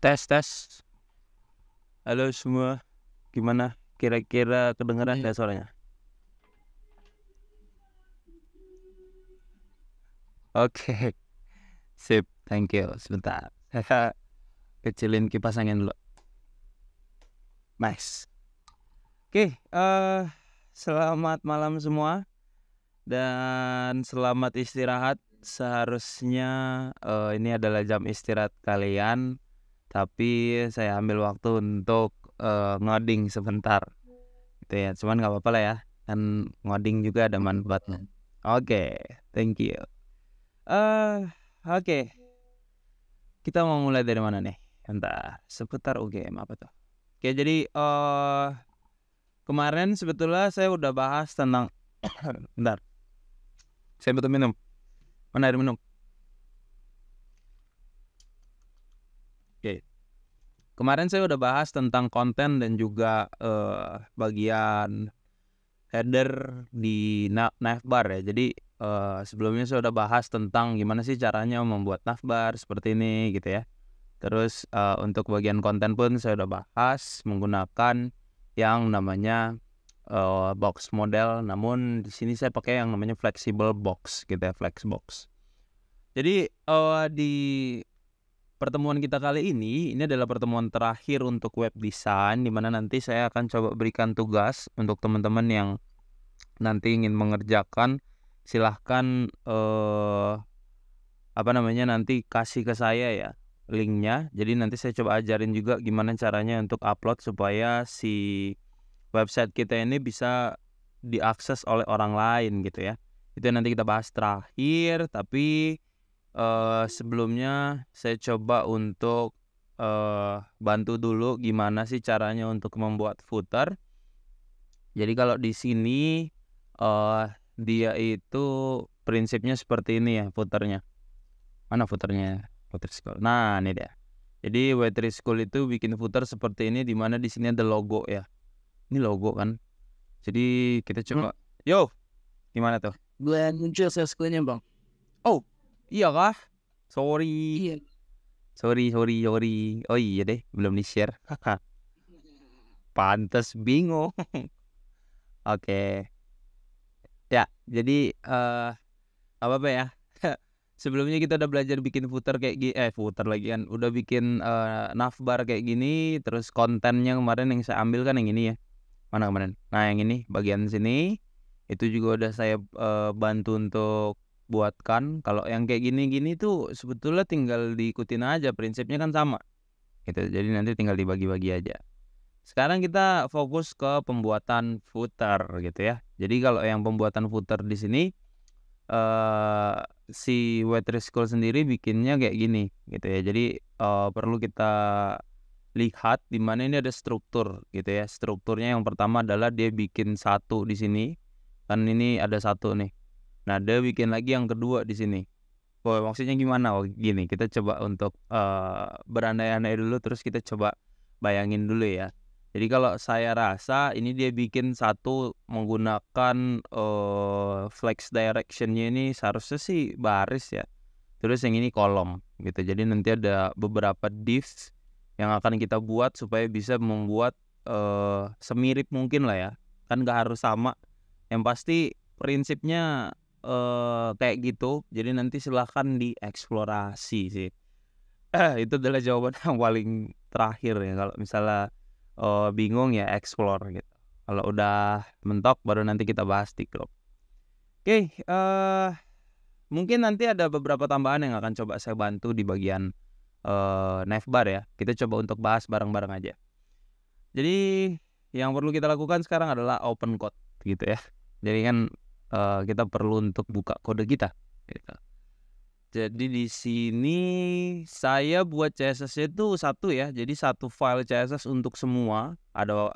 Tes. Halo semua, gimana? Kira-kira kedengeran nggak suaranya? Oke, sip, thank you. Sebentar, saya kecilin kipas angin dulu. Nice. Oke, selamat malam semua dan selamat istirahat. Seharusnya ini adalah jam istirahat kalian, tapi saya ambil waktu untuk ngoding sebentar. Gitu ya, cuman nggak apa-apa lah ya, kan ngoding juga ada manfaatnya. Oke, thank you. Oke, kita mau mulai dari mana nih? Entah seputar UGM apa tuh? Oke, jadi kemarin sebetulnya saya udah bahas tentang bentar, saya butuh minum. Mana air minum? Oke, kemarin saya udah bahas tentang konten dan juga bagian header di navbar ya. Jadi sebelumnya saya udah bahas tentang gimana sih caranya membuat navbar seperti ini gitu ya. Terus untuk bagian konten pun saya udah bahas menggunakan yang namanya box model. Namun di sini saya pakai yang namanya flexible box gitu ya, flexbox. Jadi di pertemuan kita kali ini adalah pertemuan terakhir untuk web design, di mana nanti saya akan coba berikan tugas untuk teman-teman yang nanti ingin mengerjakan. Silahkan nanti kasih ke saya ya linknya. Jadi nanti saya coba ajarin juga gimana caranya untuk upload supaya si website kita ini bisa diakses oleh orang lain gitu ya. Itu nanti kita bahas terakhir. Tapi sebelumnya saya coba untuk bantu dulu gimana sih caranya untuk membuat footer. Jadi kalau di sini dia itu prinsipnya seperti ini ya footernya. Mana footernya? Footer school. Nah, ini dia. Jadi Web3 School itu bikin footer seperti ini, di mana di sini ada logo ya. Ini logo kan. Jadi kita coba. Yo, gimana tuh? Belum muncul screen-nya bang. Oh, iya kah? Sorry. Iya. Sorry. Oh iya deh, belum di-share. Pantes bingung. Oke. Ya, jadi apa ya? Sebelumnya kita udah belajar bikin footer kayak footer lagi kan. Udah bikin navbar kayak gini. Terus kontennya kemarin yang saya ambil kan yang ini ya. Mana kemarin? Nah yang ini bagian sini. Itu juga udah saya bantu untuk buatkan. Kalau yang kayak gini-gini tuh sebetulnya tinggal diikutin aja. Prinsipnya kan sama gitu. Jadi nanti tinggal dibagi-bagi aja. Sekarang kita fokus ke pembuatan footer gitu ya. Jadi kalau yang pembuatan footer di sini si Web3 School sendiri bikinnya kayak gini gitu ya. Jadi perlu kita lihat di mana ini ada struktur gitu ya. Strukturnya yang pertama adalah dia bikin satu di sini. Kan ini ada satu nih. Nah, dia bikin lagi yang kedua di sini. Oh, maksudnya gimana? Oh, gini, kita coba untuk berandai-andai dulu, terus kita coba bayangin dulu ya. Jadi kalau saya rasa ini dia bikin satu menggunakan flex directionnya ini seharusnya sih baris ya. Terus yang ini kolom gitu. Jadi nanti ada beberapa divs yang akan kita buat supaya bisa membuat semirip mungkin lah ya. Kan gak harus sama. Yang pasti prinsipnya kayak gitu. Jadi nanti silahkan dieksplorasi sih. Itu adalah jawaban yang paling terakhir ya. Kalau misalnya bingung ya explore gitu. Kalau udah mentok baru nanti kita bahas di grup. Oke, mungkin nanti ada beberapa tambahan yang akan coba saya bantu di bagian navbar ya. Kita coba untuk bahas bareng-bareng aja. Jadi yang perlu kita lakukan sekarang adalah open code gitu ya. Jadi kan kita perlu untuk buka kode kita gitu. Jadi di sini saya buat CSS itu satu ya. Jadi satu file CSS untuk semua. Ada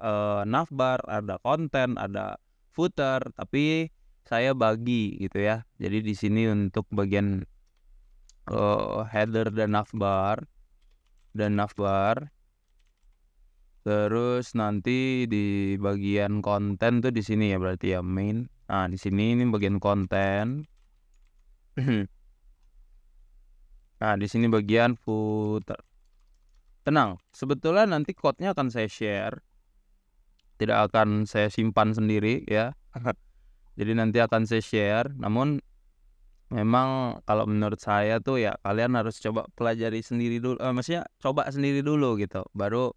navbar, ada konten, ada footer, tapi saya bagi gitu ya. Jadi di sini untuk bagian header dan navbar. Terus nanti di bagian konten tuh di sini ya berarti ya main. Nah, di sini ini bagian konten. Nah, di sini bagian footer. Tenang, sebetulnya nanti code-nya akan saya share, tidak akan saya simpan sendiri ya. Jadi nanti akan saya share, namun memang kalau menurut saya tuh ya kalian harus coba pelajari sendiri dulu, maksudnya coba sendiri dulu gitu, baru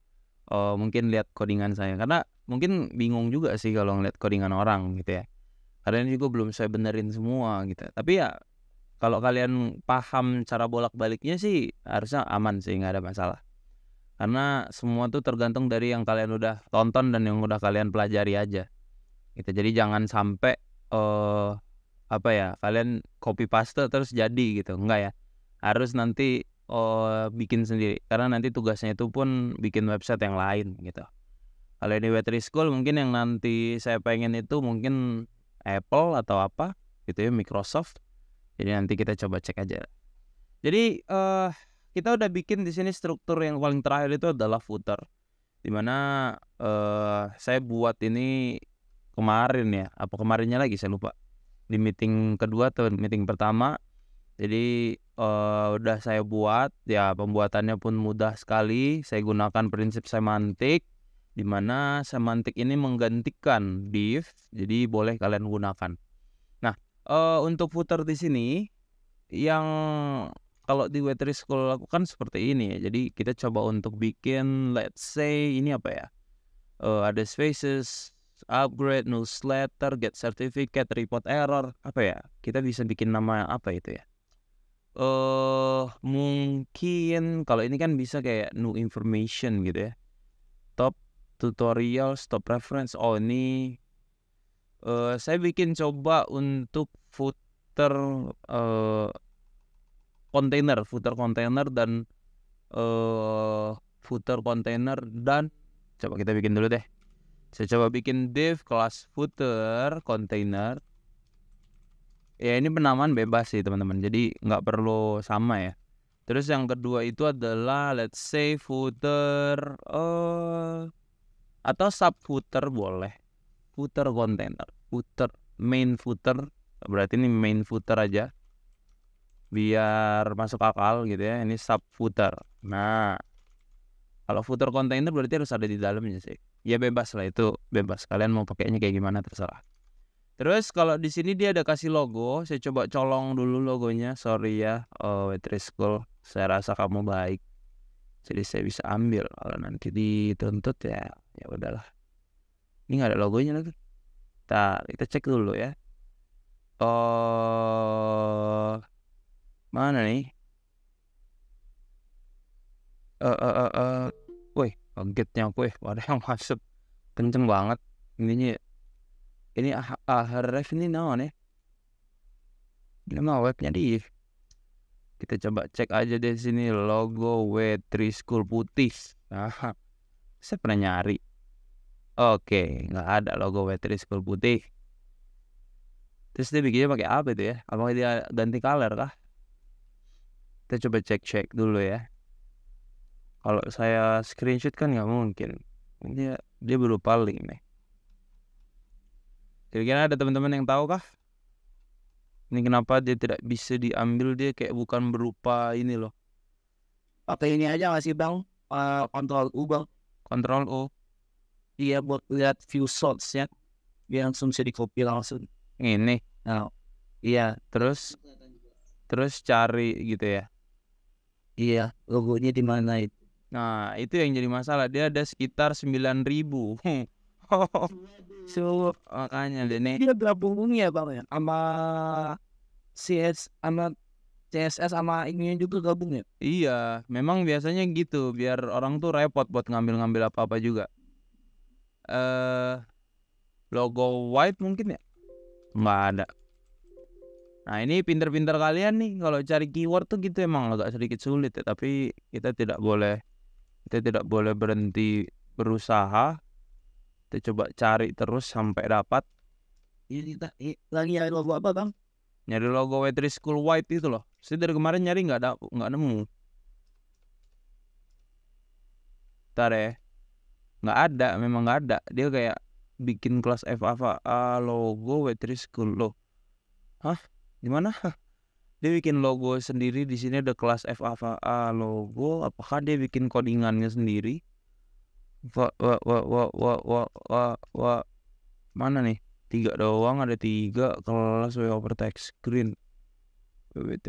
mungkin lihat codingan saya. Karena mungkin bingung juga sih kalau ngeliat codingan orang gitu ya. Karena ini juga belum saya benerin semua gitu. Tapi ya kalau kalian paham cara bolak-baliknya sih harusnya aman sih, nggak ada masalah. Karena semua tuh tergantung dari yang kalian udah tonton dan yang udah kalian pelajari aja gitu. Jadi jangan sampai apa ya, kalian copy paste terus jadi gitu, enggak ya. Harus nanti bikin sendiri, karena nanti tugasnya itu pun bikin website yang lain gitu. Kalau ini Web3 School mungkin yang nanti saya pengen itu mungkin Apple atau apa gitu ya, Microsoft. Jadi nanti kita coba cek aja. Jadi kita udah bikin di sini struktur yang paling terakhir itu adalah footer, dimana saya buat ini kemarin ya, apa kemarinnya lagi saya lupa, di meeting kedua atau meeting pertama. Jadi udah saya buat ya, pembuatannya pun mudah sekali. Saya gunakan prinsip semantik, dimana semantik ini menggantikan div, jadi boleh kalian gunakan. Nah untuk footer di sini yang kalau di Web3 School lakukan seperti ini ya. Jadi kita coba untuk bikin, let's say ini apa ya, ada spaces, upgrade, newsletter, get certificate, report error, apa ya, kita bisa bikin nama apa itu ya, mungkin kalau ini kan bisa kayak new information gitu ya, top tutorial, top reference. Oh ini saya bikin coba untuk footer footer container dan footer container, dan coba kita bikin dulu deh. Saya coba bikin div kelas footer container. Ya ini penamaan bebas sih teman-teman, jadi nggak perlu sama ya. Terus yang kedua itu adalah let's say footer atau sub footer boleh. Footer container, footer, main footer, berarti ini main footer aja biar masuk akal gitu ya. Ini sub footer. Nah, kalau footer container berarti harus ada di dalamnya sih. Ya bebas lah, itu bebas. Kalian mau pakainya kayak gimana terserah. Terus kalau di sini dia ada kasih logo, saya coba colong dulu logonya. Sorry ya, Web3 School, saya rasa kamu baik, jadi saya bisa ambil. Kalau nanti dituntut ya, ya udahlah. Ini nggak ada logonya lagi. Kita cek dulu ya. Mana nih? Wih, kagetnya aku ada yang masuk kenceng banget. Ini Ahref ini naon ya? Ini mah webnya di. Kita coba cek aja di sini logo W3 School putih. Nah, saya pernah nyari. Oke, nggak ada logo W3 School putih. Terus dia bikinnya pakai apa itu ya? Apakah dia ganti color kah? Kita coba cek dulu ya. Kalau saya screenshot kan nggak mungkin. Dia berupa link nih. Kira-kira ada teman-teman yang tahu kah? Ini kenapa dia tidak bisa diambil, dia kayak bukan berupa ini loh. Pakai ini aja nggak sih bang? Kontrol U bang. Control O. Iya buat lihat view shots ya. Biar langsung bisa di copy langsung. Ini. Nah, Iya, terus cari gitu ya. iya logonya di mana itu? Nah, itu yang jadi masalah. Dia ada sekitar 9.000. So Makanya deh nih. dia gabung ya bang ya, sama CSS sama ininya juga gabung ya. Iya, memang biasanya gitu, biar orang tuh repot buat ngambil apa-apa juga. Logo white mungkin ya? Nggak ada. Nah, ini pinter-pinter kalian nih, kalau cari keyword tuh gitu emang agak sedikit sulit ya. Tapi kita tidak boleh berhenti berusaha. Kita coba cari terus sampai dapat. Ini kita lagi nyari logo apa bang? Nyari logo Web3 School white itu loh. Saya dari kemarin nyari nggak nemu. Ntar ya, nggak ada, memang nggak ada. Dia kayak bikin kelas FAA logo Web3 School loh. Hah? Gimana? Dia bikin logo sendiri, di sini ada kelas FAA logo, apakah dia bikin codingannya sendiri? Mana nih? 3 doang, ada 3 kelas over text screen. W3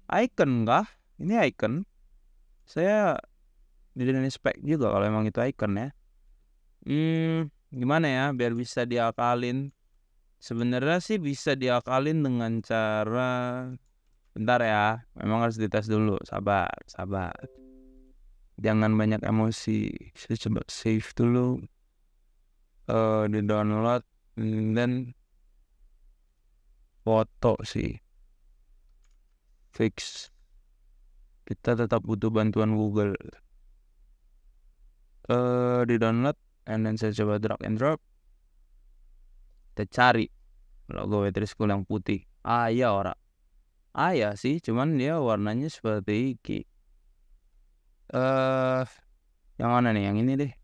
icon kah? Ini icon. Saya tidak spek juga kalau emang itu icon ya. Gimana ya biar bisa diakalin? Sebenarnya sih bisa diakalin dengan cara, bentar ya, memang harus dites dulu, sabar. Jangan banyak emosi. Saya coba save dulu, di download, dan foto sih fix. Kita tetap butuh bantuan Google. Di download, and then saya coba drag and drop. Kita cari logo W3 School yang putih. Iya ya sih, cuman dia warnanya seperti ini. Yang mana nih? Yang ini deh.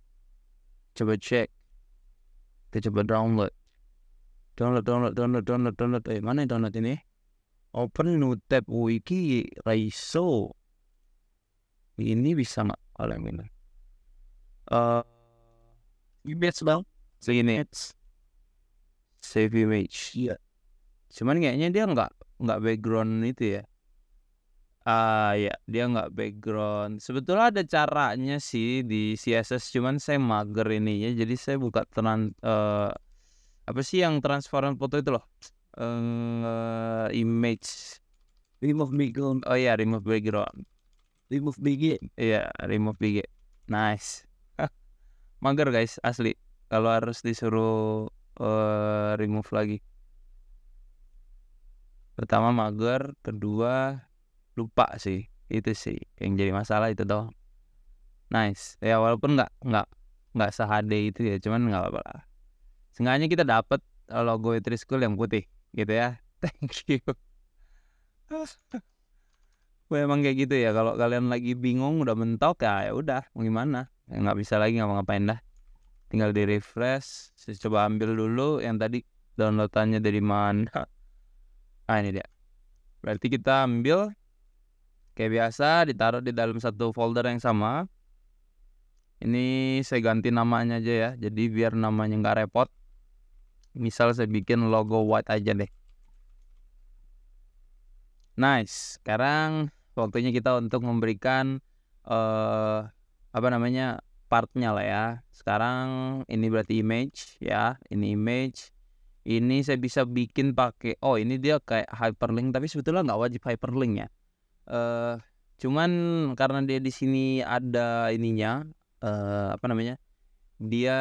Coba cek. Kita coba download. Mana download ini? Open new tab wiki Raiso. Ini bisa nggak kalau yang ini? Image bang. Segini. Save image. Iya. Cuman kayaknya dia nggak background itu ya. Ya dia nggak background. Sebetulnya ada caranya sih di CSS, cuman saya mager ininya, jadi saya buka apa sih yang transparan foto itu loh, image. Remove background. Oh iya, remove background. Remove BG. Iya, remove BG. Nice. Mager guys, asli. Kalau harus disuruh remove lagi. Pertama mager, kedua lupa sih. Itu sih yang jadi masalah itu doang. Nice. Ya walaupun nggak se-HD itu ya, cuman nggak apa-apa lah. Seenggaknya kita dapat logo W3 School yang putih gitu ya. Thank you. Emang kayak gitu ya, kalau kalian lagi bingung udah mentok ya udah mau gimana, ya nggak bisa lagi ngapa-ngapain dah, tinggal di refresh. Saya coba ambil dulu yang tadi downloadannya dari mana. Ini dia. Berarti kita ambil kayak biasa, ditaruh di dalam satu folder yang sama. Ini saya ganti namanya aja ya, jadi biar namanya nggak repot. Misal saya bikin logo white aja deh. Nice. Sekarang waktunya kita untuk memberikan partnya lah ya. Sekarang ini berarti image ya, ini image. Ini saya bisa bikin pakai, ini dia kayak hyperlink, tapi sebetulnya nggak wajib hyperlink ya. Cuman karena dia di sini ada ininya, dia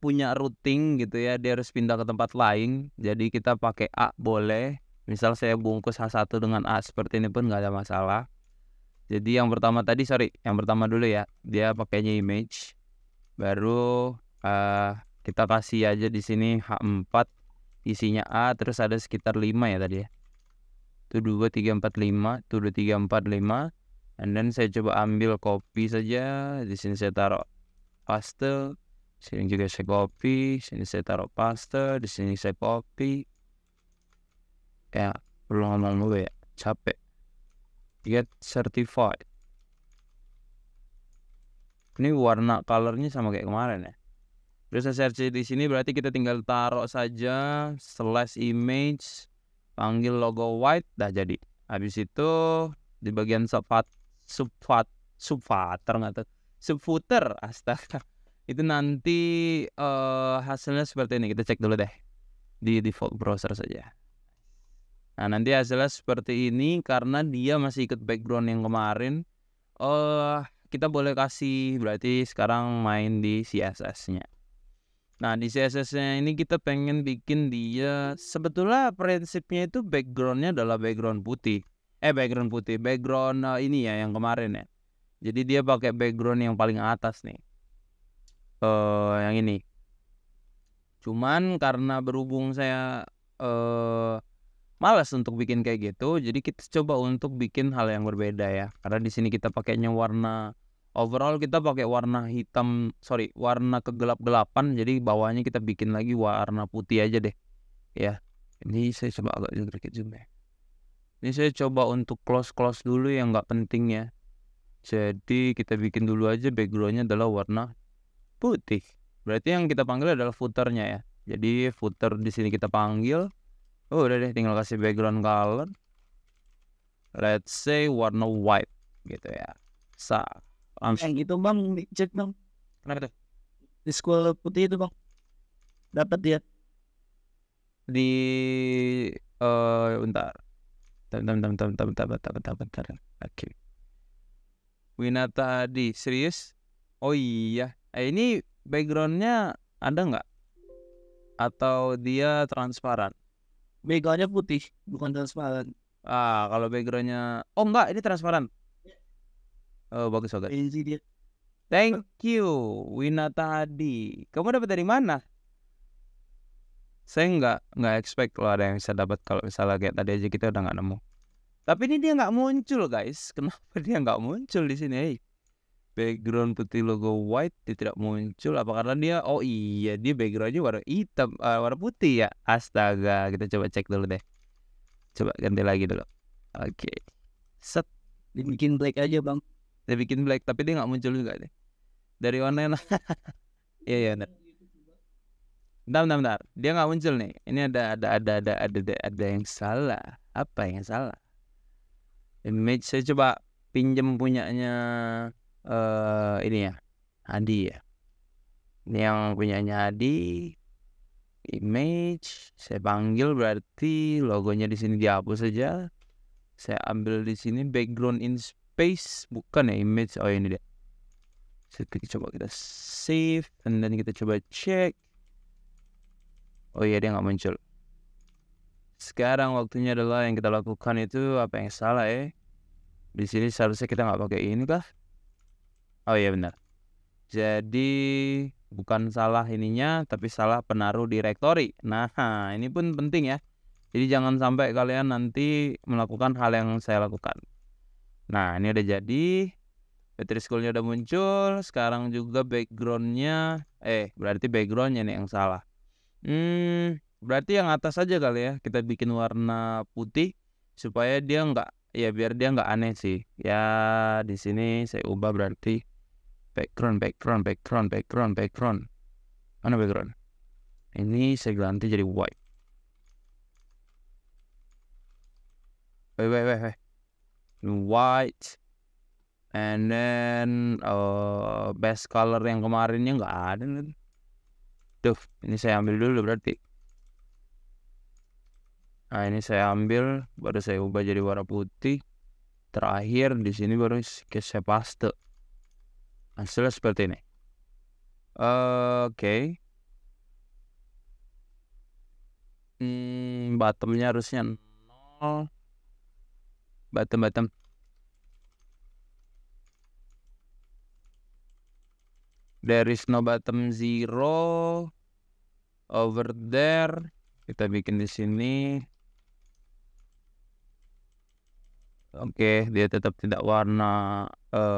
punya routing gitu ya, dia harus pindah ke tempat lain. Jadi kita pakai A boleh. Misal saya bungkus H1 dengan A seperti ini pun nggak ada masalah. Jadi yang pertama dulu ya, dia pakainya image. Baru kita kasih aja di sini H4, isinya A, terus ada sekitar 5 ya tadi ya. Itu 2, 3, 4, 5, itu 2, 3, 4, 5. And then saya coba ambil copy saja. Di sini saya taruh paste. Sini juga saya copy, sini saya taruh paste, di sini saya copy. Ya, perlu ngomong dulu ya, capek. Get certified. Ini warna colornya sama kayak kemarin ya. Terus saya search di sini, berarti kita tinggal taruh saja /image, panggil logo white, dah jadi. Habis itu di bagian subfooter, astaga. Itu nanti hasilnya seperti ini. Kita cek dulu deh di default browser saja. Nah, nanti hasilnya seperti ini karena dia masih ikut background yang kemarin. Kita boleh kasih, berarti sekarang main di CSS-nya. Nah, di CSS-nya ini kita pengen bikin dia, sebetulnya prinsipnya itu background-nya adalah background putih. Background ini ya yang kemarin ya. Jadi dia pakai background yang paling atas nih. Yang ini. Cuman karena berhubung saya malas untuk bikin kayak gitu, jadi kita coba untuk bikin hal yang berbeda ya. Karena di sini kita pakainya warna overall, kita pakai warna warna kegelap-gelapan. Jadi bawahnya kita bikin lagi warna putih aja deh. Ya, Ini saya coba agak sedikit zoom ya. Ini saya coba untuk close dulu yang nggak penting ya. Jadi kita bikin dulu aja backgroundnya adalah warna putih. Berarti yang kita panggil adalah footernya ya. Jadi footer di sini kita panggil. Oh udah deh, tinggal kasih background color. Let's say warna white gitu ya. Langsung. Yang itu bang, cek bang. Kenapa tuh? Di scroll putih itu bang. Dapat dia. Di bentar. Bentar. Oke. Winata Adi, serius? Oh iya. Ini backgroundnya ada nggak? Atau dia transparan? Backgroundnya putih, bukan transparan. Kalau backgroundnya, oh enggak, ini transparan. Oh bagus. Ini dia. Thank you, Winata Adi. Kamu dapat dari mana? Saya nggak expect kalau ada yang bisa dapat kalau misalnya kayak tadi aja kita udah nggak nemu. Tapi ini dia nggak muncul guys. Kenapa dia nggak muncul di sini? Hey, background putih logo white dia tidak muncul. Apa karena dia? Oh iya, dia backgroundnya warna hitam, warna putih ya. Astaga, kita coba cek dulu deh. Coba ganti lagi dulu. Oke. Set. Dibikin black aja bang. Dia bikin black, tapi dia nggak muncul juga deh. Dari warna yang iya. Bentar. Dia nggak muncul nih. Ini ada yang salah. Apa yang salah? Image saya coba pinjem punyanya ini ya. Adi ya. Ini yang punyanya Adi. Image saya panggil, berarti logonya di sini dihapus saja. Saya ambil di sini background in space, bukan ya image. Oh ini dia. Coba kita save dan then kita coba cek. Oh iya, dia nggak muncul. Sekarang waktunya adalah yang kita lakukan itu apa yang salah ya? Di sini seharusnya kita nggak pakai ini kah? Oh iya benar. Jadi bukan salah ininya, tapi salah penaruh directory. Nah ini pun penting ya. Jadi jangan sampai kalian nanti melakukan hal yang saya lakukan. Nah ini udah jadi. Battery schoolnya udah muncul. Sekarang juga backgroundnya. Berarti backgroundnya nih yang salah. Berarti yang atas aja kali ya. Kita bikin warna putih supaya dia nggak, ya biar dia nggak aneh sih. Ya di sini saya ubah berarti background. Mana background? Ini saya ganti jadi white. Wait. White. And then best color yang kemarinnya nggak ada. Tuh, ini saya ambil dulu berarti. Nah, ini saya ambil, baru saya ubah jadi warna putih. Terakhir di sini baru saya paste. Hasilnya seperti ini. Oke. Bottomnya harusnya 0. Bottom. There is no bottom 0 over there. Kita bikin di sini. Oke, dia tetap tidak warna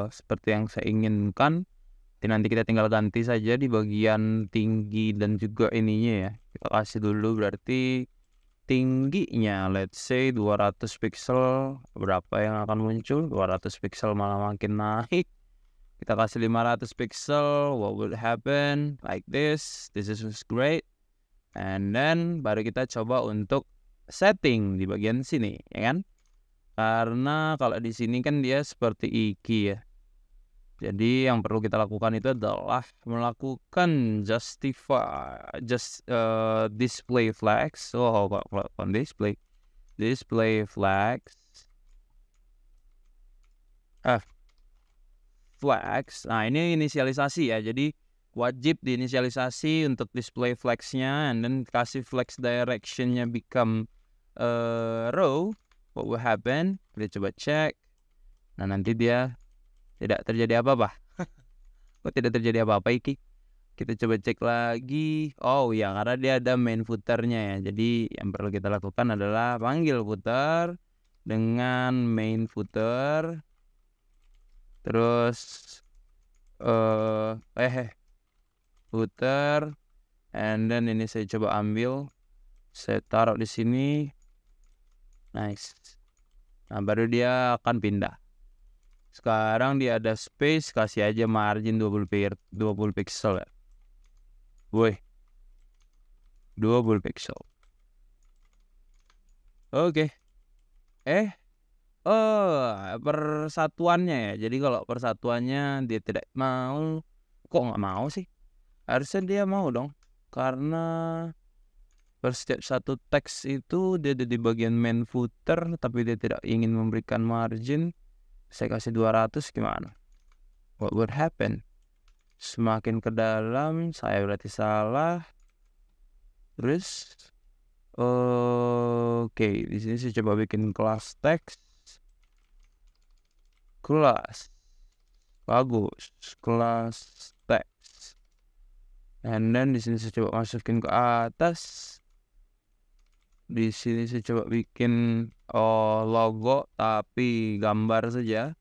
seperti yang saya inginkan. Nanti kita tinggal ganti saja di bagian tinggi dan juga ininya ya. Kita kasih dulu berarti tingginya let's say 200 pixel. Berapa yang akan muncul? 200 pixel malah makin naik. Kita kasih 500 pixel. What will happen? Like this. This is great. And then baru kita coba untuk setting di bagian sini, ya kan? Karena kalau di sini kan dia seperti iki ya. Jadi yang perlu kita lakukan itu adalah melakukan display flags. Display flags. Flags. Nah ini inisialisasi ya. Jadi wajib diinisialisasi untuk display flagsnya, and then kasih flags directionnya become row. What will happen? Kita coba cek. Nah nanti dia tidak terjadi apa-apa. Kok tidak terjadi apa-apa iki? Kita coba cek lagi. Oh ya, karena dia ada main footernya ya. Jadi yang perlu kita lakukan adalah panggil footer dengan main footer. Terus footer, and then ini saya coba ambil Saya taruh di sini. Nice. Nah, baru dia akan pindah. Sekarang dia ada space, kasih aja margin 20 pixel ya. Woi. 20 pixel. Oke. Persatuannya ya. Jadi kalau persatuannya dia tidak mau, kok nggak mau sih? Harusnya dia mau dong. Karena per setiap satu teks itu dia ada di bagian main footer, tapi dia tidak ingin memberikan margin. Saya kasih 200 gimana? What would happen? Semakin ke dalam, saya berarti salah. Terus, oke, di sini saya coba bikin kelas teks. Kelas, bagus, kelas teks. And then di sini saya coba masukin ke atas. Di sini saya coba bikin logo tapi gambar saja.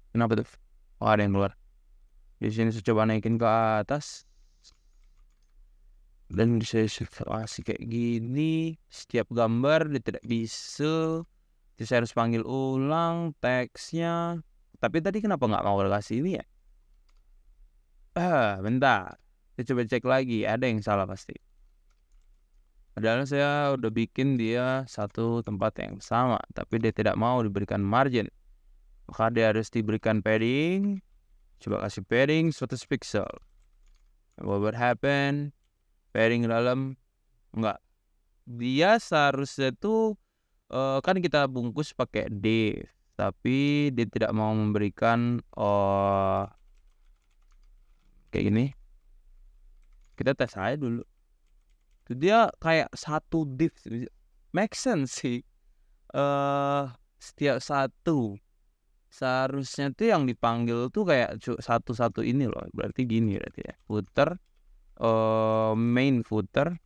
Kenapa tuh? Oh, ada yang keluar. Di sini saya coba naikin ke atas. Dan saya kasih kayak gini. Setiap gambar dia tidak bisa. Jadi saya harus panggil ulang teksnya. Tapi tadi kenapa nggak mau kasih ini ya? Bentar. Saya coba cek lagi. Ada yang salah pasti. Padahal saya udah bikin dia satu tempat yang sama, tapi dia tidak mau diberikan margin. Maka dia harus diberikan padding. Coba kasih padding 100 pixel. What would happen? Padding dalam enggak. Dia seharusnya tuh kan kita bungkus pakai div, tapi dia tidak mau memberikan kayak gini. Kita tes aja dulu. Itu dia kayak satu div, make sense sih. Setiap satu seharusnya tuh yang dipanggil tuh kayak satu-satu ini loh. Berarti gini berarti ya. Footer, main footer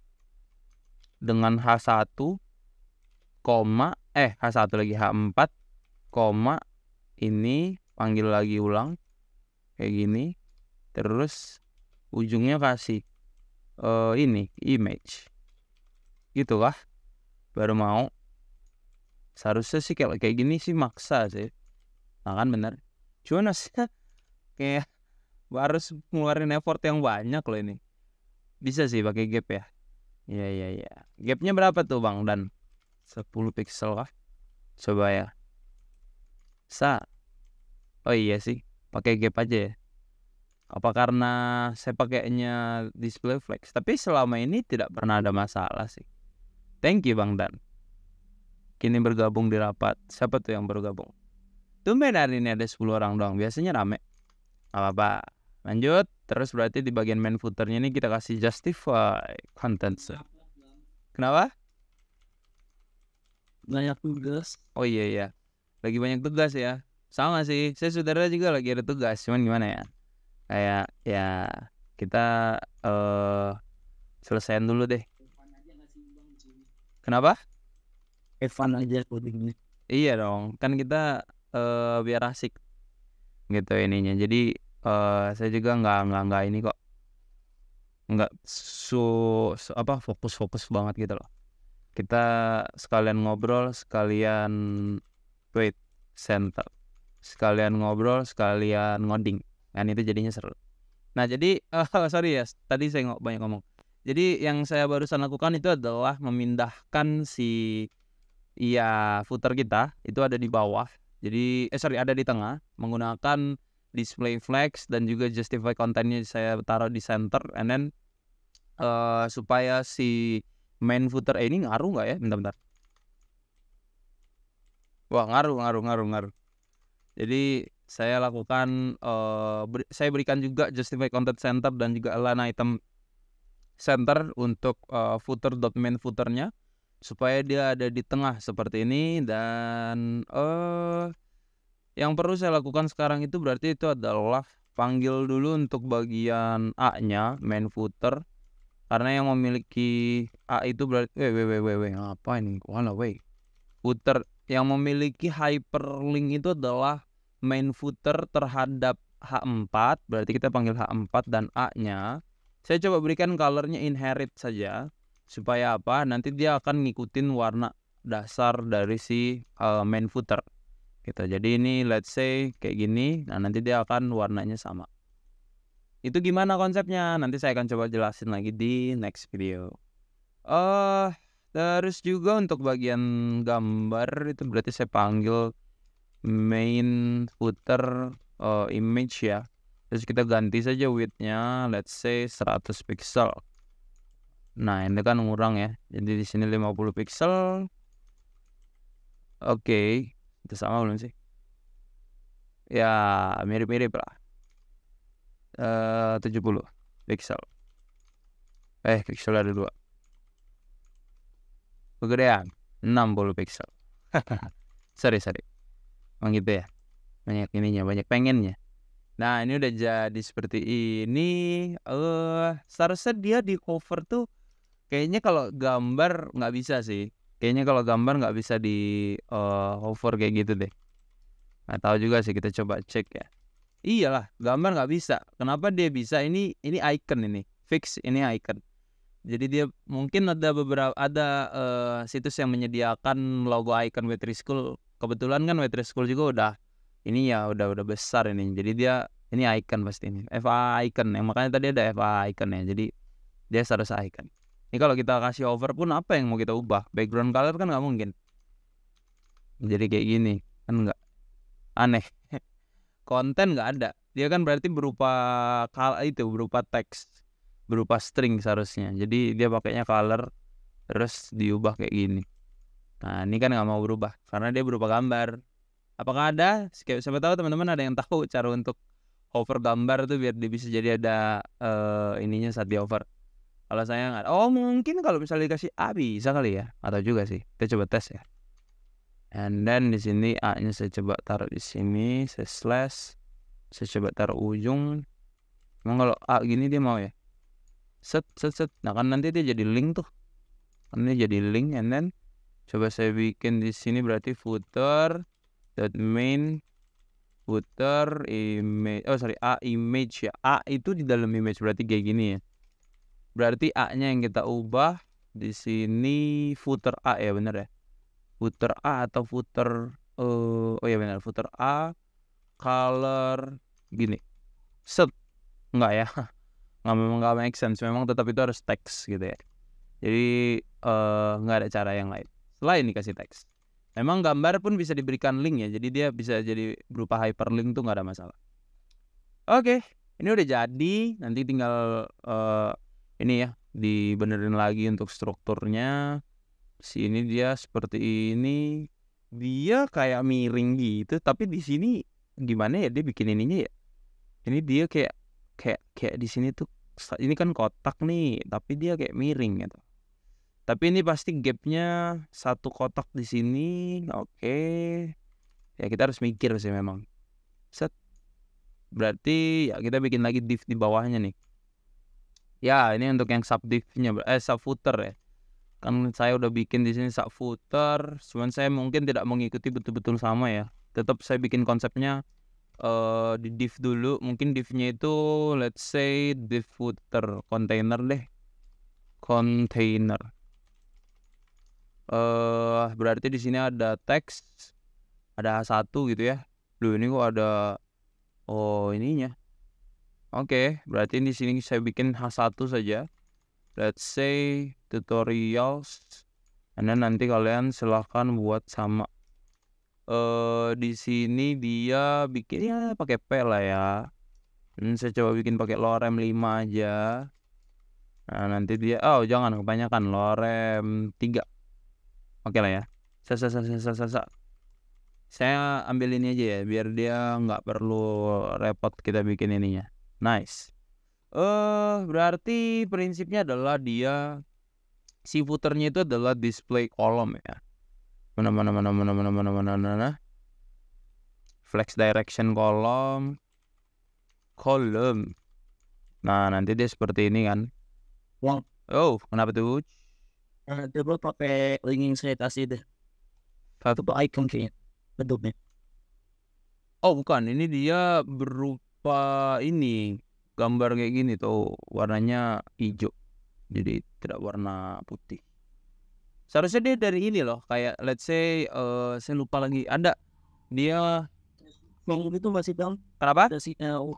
dengan H1 koma H1 lagi H4 koma ini panggil lagi ulang kayak gini, terus ujungnya kasih ini image gitu kah, baru mau. Seharusnya sih kayak gini sih maksa sih. Nah kan bener, cuman hasilnya kayak harus ngeluarin effort yang banyak loh ini. Bisa sih pakai gap ya. Iya. Gapnya berapa tuh Bang Dan? 10 pixel kah? Coba ya. Oh iya sih, pakai gap aja ya. Apa karena saya pakainya display flex? Tapi selama ini tidak pernah ada masalah sih. Thank you Bang Dan. Kini bergabung di rapat. Siapa tuh yang baru gabung? Tumben hari ini ada 10 orang doang. Biasanya rame. Apa-apa. Lanjut. Terus berarti di bagian main footernya ini kita kasih justify content. Kenapa? Banyak tugas. Oh iya. Lagi banyak tugas ya. Sama sih. Saya saudara juga lagi ada tugas. Cuman gimana ya? Kayak ya kita selesaiin dulu deh. Kenapa? Evan aja codingnya. Iya dong. Kan kita biar asik gitu ininya. Jadi saya juga nggak ini kok. Nggak fokus banget gitu loh. Kita sekalian ngobrol, sekalian sekalian ngobrol, sekalian ngoding. Kan itu jadinya seru. Nah jadi sorry ya, tadi saya banyak ngomong. Jadi yang saya barusan lakukan itu adalah memindahkan footer kita itu ada di bawah. Jadi ada di tengah menggunakan display flex dan juga justify contentnya saya taruh di center, and then supaya si main footer ini ngaruh nggak ya? Bentar. Wah ngaruh. Jadi saya lakukan saya berikan juga justify content center dan juga align item center untuk footer.main footernya supaya dia ada di tengah seperti ini. Dan yang perlu saya lakukan sekarang itu berarti itu adalah panggil dulu untuk bagian A-nya main footer, karena yang memiliki A itu berarti apa ini? Footer yang memiliki hyperlink itu adalah main footer terhadap H4, berarti kita panggil H4 dan A-nya. Saya coba berikan colornya inherit saja Supaya apa? Nanti dia akan ngikutin warna dasar dari si main footer gitu. Jadi ini let's say kayak gini, nah nanti dia akan warnanya sama. Itu gimana konsepnya? Nanti saya akan coba jelasin lagi di next video. Terus juga untuk bagian gambar itu berarti saya panggil main footer image ya. Terus kita ganti saja width-nya let's say 100 pixel. Nah, ini kan ngurang ya. Jadi di sini 50 pixel. Oke, itu sama belum sih? Ya, mirip-mirip lah. 70 pixel. Pixel ada 2. Kegedean 60 pixel. Sorry. Emang gitu ya. Banyak ininya, banyak pengennya. Nah, ini udah jadi seperti ini. Seharusnya dia di cover tuh kayaknya kalau gambar nggak bisa sih. Kayaknya kalau gambar nggak bisa di hover kayak gitu deh. Nggak tahu juga sih, kita coba cek ya. Iyalah, gambar nggak bisa. Kenapa dia bisa? Ini icon ini. Fix ini icon. Jadi dia mungkin ada beberapa situs yang menyediakan logo icon Web3 School. Kebetulan kan Web3 School juga udah ini ya udah besar ini. Jadi dia ini icon pasti ini. FA icon yang makanya tadi ada FA icon ya. Jadi dia harus icon. Ini kalau kita kasih over pun apa yang mau kita ubah? Background color kan nggak mungkin. Jadi kayak gini kan nggak, aneh. Konten nggak ada. Dia kan berarti berupa berupa teks, berupa string seharusnya. Jadi dia pakainya color terus diubah kayak gini. Nah ini kan nggak mau berubah karena dia berupa gambar. Apakah ada? Siapa tahu teman-teman ada yang tahu cara untuk hover gambar tuh biar dia bisa jadi ada ininya saat di hover. Kalau saya nggak, mungkin kalau misalnya dikasih A bisa kali ya, atau juga sih. Kita coba tes ya. And then di sini A-nya saya coba taruh di sini, saya slash, saya coba taruh ujung. Emang kalau A gini dia mau ya? Set. Nah kan nanti dia jadi link tuh. Kan dia jadi link, and then coba saya bikin di sini berarti footer dot main footer image. A image ya. A itu di dalam image berarti kayak gini ya. Berarti A-nya yang kita ubah di sini footer A ya, bener ya? Footer A atau footer ya benar, footer A color gini. Set. Enggak ya. Nggak make sense. Memang tetap itu harus teks gitu ya. Jadi nggak ada cara yang lain selain dikasih teks. Memang gambar pun bisa diberikan link ya. Jadi dia bisa jadi berupa hyperlink tuh nggak ada masalah. Oke, ini udah jadi. Nanti tinggal ini ya dibenerin lagi untuk strukturnya. Sini dia seperti ini. Dia kayak miring gitu. Tapi di sini gimana ya dia bikin ininya ya? Ini dia kayak di sini tuh. Ini kan kotak nih, tapi dia kayak miring gitu. Tapi ini pasti gapnya satu kotak di sini. Oke. Ya kita harus mikir sih memang. Set. Berarti ya kita bikin lagi div di bawahnya nih. Ya ini untuk yang sub divnya, sub footer ya. Kan saya udah bikin di sini sub footer. Cuman saya mungkin tidak mengikuti betul-betul sama ya. Tetap saya bikin konsepnya di div dulu. Mungkin divnya itu let's say div footer container deh. Container. Berarti di sini ada teks, ada H1 gitu ya. Loh ini kok ada ininya. Oke, berarti di sini saya bikin H1 saja. Let's say tutorials. And then nanti kalian silahkan buat sama. Di sini dia bikin ya pakai P lah ya. Saya coba bikin pakai lorem 5 aja. Nah, nanti dia jangan kebanyakan lorem 3. Oke lah ya. Saya ambil ini aja ya biar dia nggak perlu repot kita bikin ininya. Nice. Berarti prinsipnya adalah dia si footernya itu adalah display column ya. Mana. Flex direction column. Nah, nanti dia seperti ini kan. Wow. Kenapa tuh? Coba pakai link yang saya kasih deh. Satu icon kayaknya bentuknya. Bukan, ini dia berupa ini gambar kayak gini tuh, warnanya hijau. jadi tidak warna putih. Seharusnya dia dari ini loh, kayak let's say saya lupa lagi, ada dia Yang itu masih bang kenapa? ada sih tahu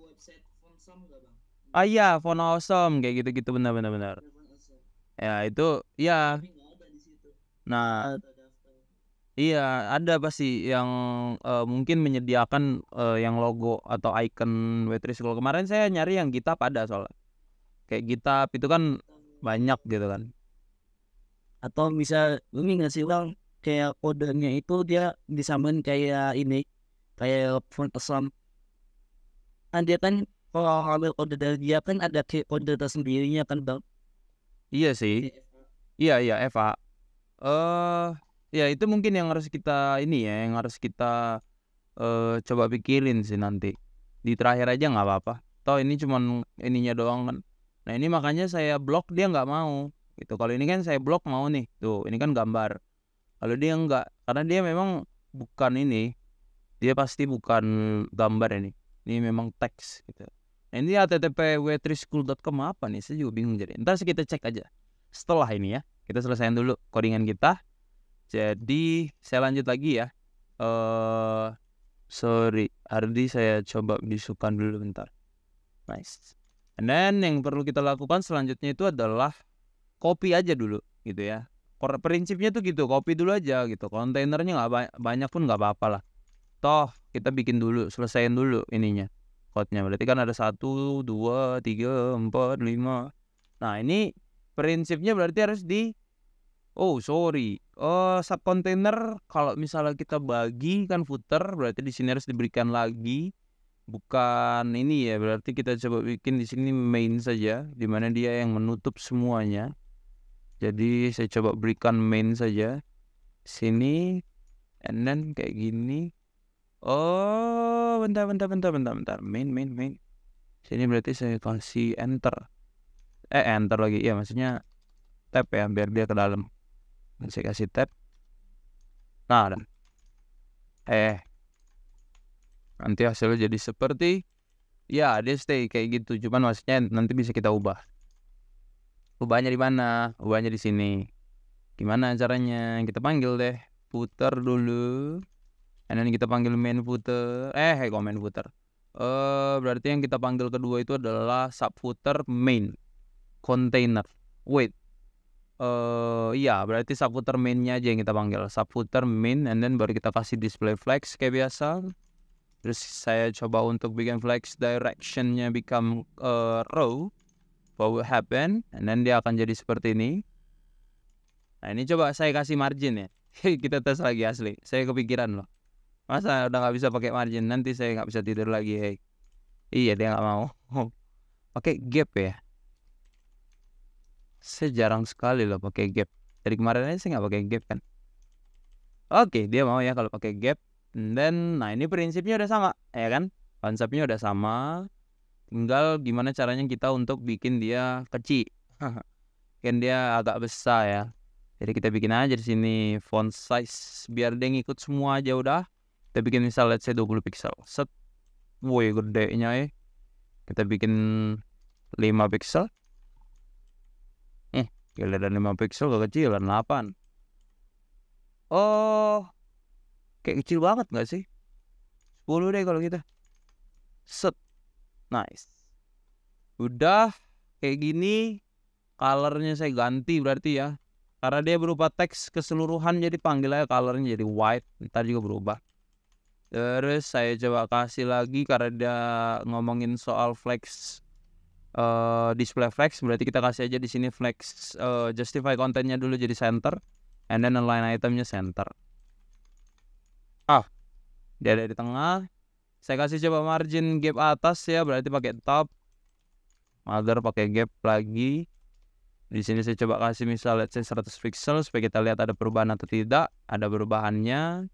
website Fonsam nggak bang? Iya, Phone Awesome kayak gitu-gitu, benar. Ya itu ya. Tapi nggak ada di situ. Nah, Ada daftar. iya ada pasti yang mungkin menyediakan yang logo atau icon Waitress School. Kemarin saya nyari yang GitHub ada soalnya. Kayak GitHub itu kan banyak gitu kan. Atau bisa ini nggak sih bang kayak kodenya itu dia disamain kayak ini kayak font Islam kan dia kan kalau ngambil kode dari dia kan ada kayak kode tersendirinya kan bang. Iya sih. Iya Eva. Ya itu mungkin yang harus kita ini ya, yang harus kita coba pikirin sih nanti. Di terakhir aja nggak apa-apa. Toh ini cuman ininya doang kan. Nah ini makanya saya blok, dia nggak mau. Gitu. Kalau ini kan saya blok mau nih. Tuh ini kan gambar. Kalau dia nggak, karena dia memang bukan ini. Dia pasti bukan gambar ini. Ini memang teks gitu. Nah, ini http waitresschool.com apa nih? Saya juga bingung jadi. Ntar kita cek aja. Setelah ini ya, kita selesaiin dulu codingan kita. Jadi saya lanjut lagi ya. Sorry, Ardi saya coba bisukan dulu bentar. Nice. And then yang perlu kita lakukan selanjutnya itu adalah copy aja dulu gitu ya. Prinsipnya tuh gitu, copy dulu aja gitu. Kontainernya nggak banyak pun nggak apa-apa lah. Toh kita bikin dulu, selesaiin dulu ininya, code-nya. Berarti kan ada 1, 2, 3, 4, 5. Nah ini prinsipnya berarti harus di subcontainer kalau misalnya kita bagi kan footer, berarti di sini harus diberikan lagi, bukan ini ya. Berarti kita coba bikin di sini main saja, dimana dia yang menutup semuanya. Jadi saya coba berikan main saja sini, and then kayak gini. Bentar. Main. Sini berarti saya kasih enter. Enter lagi. Ya, maksudnya tab ya, biar dia ke dalam. Saya kasih tab. Nah, dan nanti hasilnya jadi seperti ya, dia stay kayak gitu. Cuman maksudnya nanti bisa kita ubah. Ubahnya di mana? Ubahnya di sini. Gimana caranya? Kita panggil deh footer dulu. And then kita panggil main footer. Kok main footer? Berarti yang kita panggil kedua itu adalah subfooter main container. Wait. Iya, berarti subfooter mainnya aja yang kita panggil. Subfooter main, and then baru kita kasih display flags kayak biasa. Terus saya coba untuk bikin flags directionnya become row. What will happen? And then dia akan jadi seperti ini. Nah ini coba saya kasih margin ya. Kita tes lagi asli. Saya kepikiran loh. Masa udah nggak bisa pakai margin, nanti saya nggak bisa tidur lagi. Iya, dia nggak mau. Pakai gap ya. Saya jarang sekali loh pakai gap. Dari kemarin aja saya nggak pakai gap kan. Oke, dia mau ya kalau pakai gap. Dan nah ini prinsipnya udah sama, ya kan? Konsepnya udah sama. Tinggal gimana caranya kita untuk bikin dia kecil. Kan dia agak besar ya. Jadi kita bikin aja di sini font size biar dia ngikut semua aja udah. Kita bikin misal let's say 20 pixel. Set. Woi gedenya ya. Kita bikin 5 pixel. Gila, dan 5 pixel gak kecil, dan 8. Kayak kecil banget gak sih? 10 deh kalau kita. Set. Nice. Udah kayak gini. Colornya saya ganti berarti ya. Karena dia berupa teks keseluruhan, jadi panggil aja colornya jadi white. Ntar juga berubah. Terus saya coba kasih lagi karena dia ngomongin soal flex, display flex, berarti kita kasih aja di sini flex justify kontennya dulu jadi center, and then align itemnya center. Dia ada di tengah. Saya kasih coba margin gap atas ya, berarti pakai top. Mother pakai gap lagi. Di sini saya coba kasih misal let's say 100 pixel supaya kita lihat ada perubahan atau tidak. Ada perubahannya.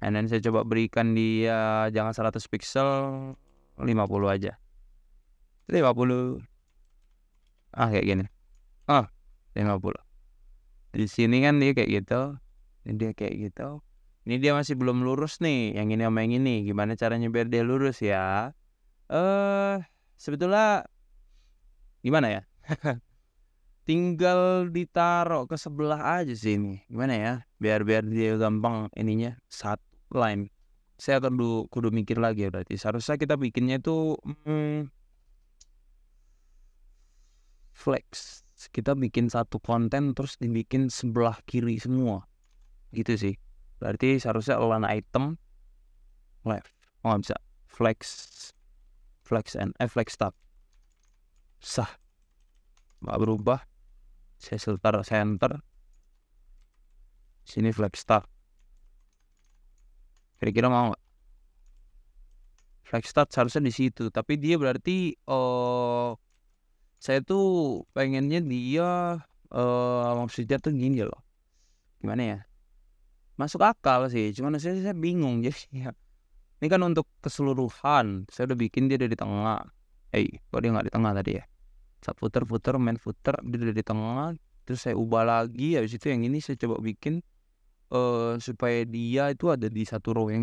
And then saya coba berikan dia jangan 100 pixel, 50 aja. 50. Kayak gini. 50. Di sini kan dia kayak gitu. Ini dia kayak gitu. Ini dia masih belum lurus nih, yang ini sama yang ini. Gimana caranya biar dia lurus ya? Sebetulnya gimana ya? Tinggal ditaruh ke sebelah aja sih ini. Gimana ya? Biar dia gampang ininya satu line. Saya kudu mikir lagi ya berarti. Seharusnya kita bikinnya itu flex. Kita bikin satu konten terus dibikin sebelah kiri semua. Gitu sih. Berarti seharusnya align item left. Oh nggak bisa. Flex tab. Sah. Nggak berubah. Saya taruh center. Sini flex tab. Kira-kira mau nggak? Flex start seharusnya di situ, tapi dia berarti saya tuh pengennya dia maksudnya tuh gini loh. Gimana ya? Masuk akal sih, cuman saya bingung jadi ya. Ini kan untuk keseluruhan. Saya udah bikin dia ada di tengah. Kok dia nggak di tengah tadi ya? Subfooter, footer, main footer, dia ada di tengah. Terus saya ubah lagi, habis itu yang ini saya coba bikin supaya dia itu ada di satu row yang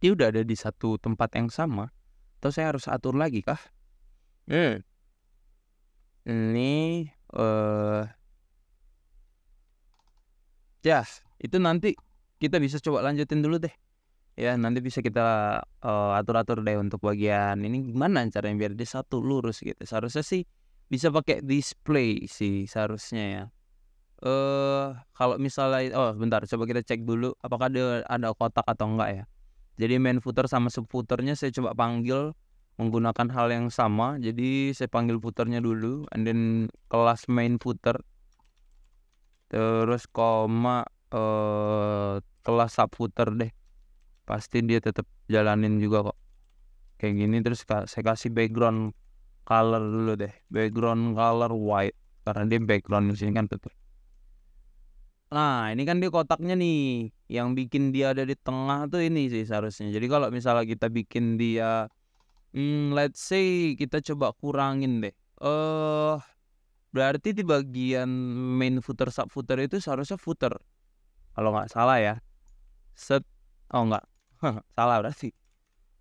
dia udah ada di satu tempat yang sama. Atau saya harus atur lagi kah? Ini ya itu nanti kita bisa coba lanjutin dulu deh. Ya nanti bisa kita atur-atur deh untuk bagian ini gimana caranya biar dia satu lurus gitu. Seharusnya sih bisa pakai display sih seharusnya ya. Kalau misalnya bentar coba kita cek dulu apakah ada kotak atau enggak ya. Jadi main footer sama subfooternya saya coba panggil menggunakan hal yang sama. Jadi saya panggil footernya dulu, and then kelas main footer, terus koma kelas subfooter deh. Pasti dia tetap jalanin juga kok. Kayak gini terus saya kasih background color dulu deh, background color white karena dia background di sini kan tutup. Nah ini kan dia kotaknya nih, yang bikin dia ada di tengah tuh ini sih seharusnya. Jadi kalau misalnya kita bikin dia let's say kita coba kurangin deh. Berarti di bagian main footer subfooter itu seharusnya footer. Kalau nggak salah ya. Nggak. Salah berarti.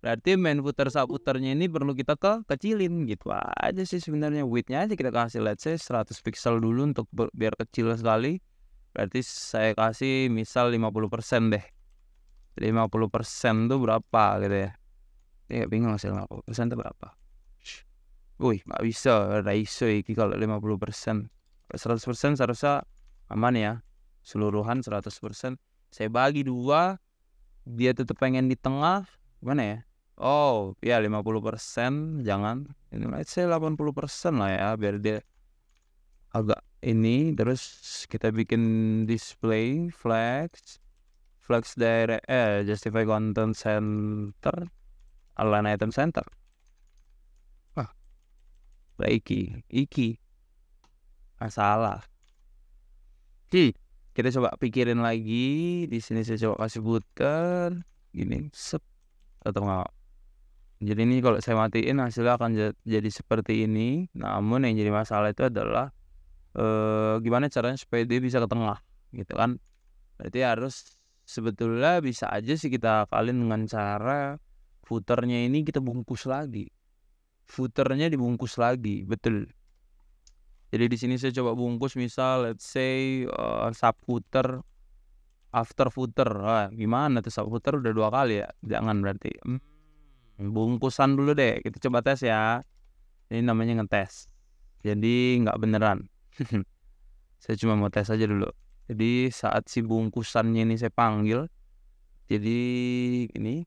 Berarti main footer subfooternya ini perlu kita kecilin gitu aja sih sebenarnya. Width-nya aja kita kasih let's say 100 pixel dulu untuk biar kecil sekali. Berarti saya kasih misal 50% deh. 50% tuh berapa gitu ya. Bingung sih 50% itu berapa. Wih gak bisa ratio iki kalau 50%. 100% seharusnya aman ya. Seluruhan 100%. Saya bagi 2. Dia tetap pengen di tengah. Gimana ya? Oh ya 50%. Jangan. Ini let's say 80% lah ya. Biar dia agak ini. Terus kita bikin display. Flex direct. Justify content center. Align item center. Iki masalah. Kita coba pikirin lagi. Di sini saya coba kasih putar gini atau enggak. Jadi ini kalau saya matiin hasilnya akan jadi seperti ini. Namun yang jadi masalah itu adalah gimana caranya supaya dia bisa ke tengah gitu kan. Berarti harus sebetulnya bisa aja sih kita akalin dengan cara footernya ini kita bungkus lagi. Footernya dibungkus lagi, betul. Jadi di sini saya coba bungkus misal let's say subfooter after footer. Gimana tuh subfooter udah 2 kali ya? Jangan berarti. Bungkusan dulu deh. Kita coba tes ya. Ini namanya ngetes. Jadi nggak beneran. Saya cuma mau tes aja dulu. Jadi saat si bungkusannya ini saya panggil. Jadi ini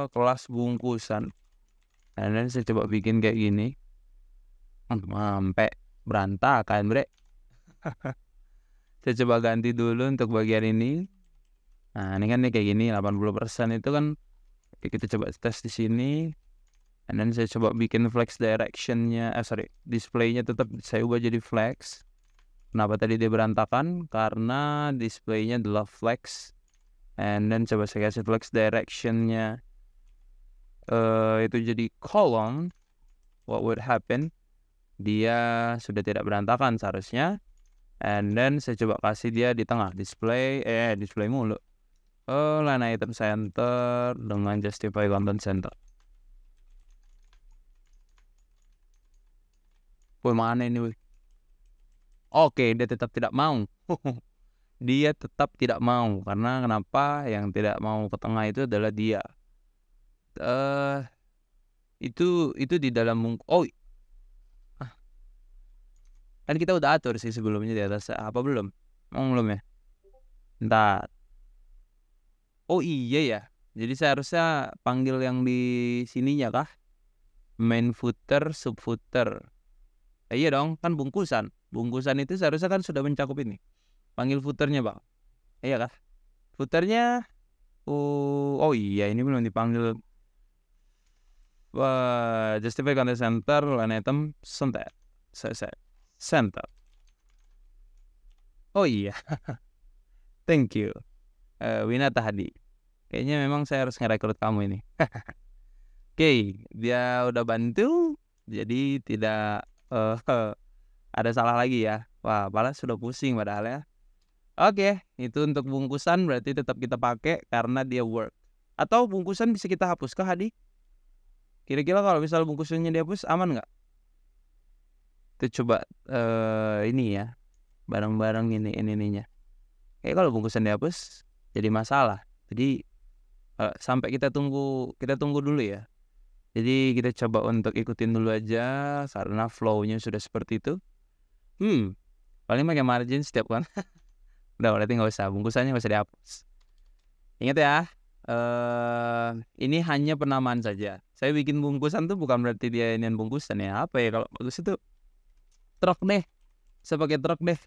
kelas bungkusan. Dan saya coba bikin kayak gini. Sampai berantakan bre. Saya coba ganti dulu untuk bagian ini. Nah ini kan nih kayak gini 80% itu kan. Kita coba tes di sini. And then saya coba bikin flex directionnya. Displaynya tetap saya ubah jadi flex. Kenapa tadi dia berantakan? Karena displaynya adalah flex. And then coba saya kasih flex directionnya itu jadi column. What would happen? Dia sudah tidak berantakan seharusnya. And then saya coba kasih dia di tengah display mulu. Line item center dengan justify content center. Woi, mana ini, woi? Oke, dia tetap tidak mau. Dia tetap tidak mau. Karena kenapa? Yang tidak mau ke tengah itu adalah dia. Eh, itu di dalam oh, kan kita udah atur sih sebelumnya di atas apa belum? Belum ya? Entar. Oh iya ya. Jadi saya harusnya panggil yang di sininya kah? Main footer, sub footer. Iya dong, kan bungkusan. Bungkusan itu seharusnya kan sudah mencakup ini. Panggil footernya, Bang. Iya kah? Footernya oh iya, ini belum dipanggil. Wah, justify content center, line item, center. Center. Oh iya, thank you. Winata Hadi. Kayaknya memang saya harus ngerekrut kamu ini. Oke, dia udah bantu, jadi tidak ada salah lagi ya. Wah, malah sudah pusing padahal ya. Oke, itu untuk bungkusan berarti tetap kita pakai karena dia work. Atau bungkusan bisa kita hapus kah, Hadi? Kira-kira kalau misal bungkusannya dihapus aman nggak? Kita coba ini ya, bareng-bareng ininya. Kayak kalau bungkusan dihapus jadi masalah. Jadi sampai kita tunggu dulu ya. Jadi kita coba untuk ikutin dulu aja karena flow-nya sudah seperti itu. Paling pakai margin setiap kan. Udah berarti nggak usah, bungkusannya nggak usah dihapus. Ingat ya, ini hanya penamaan saja. Saya bikin bungkusan tuh bukan berarti dia inian bungkusan ya. Apa ya kalau bagus itu truk deh. Saya pakai truk deh.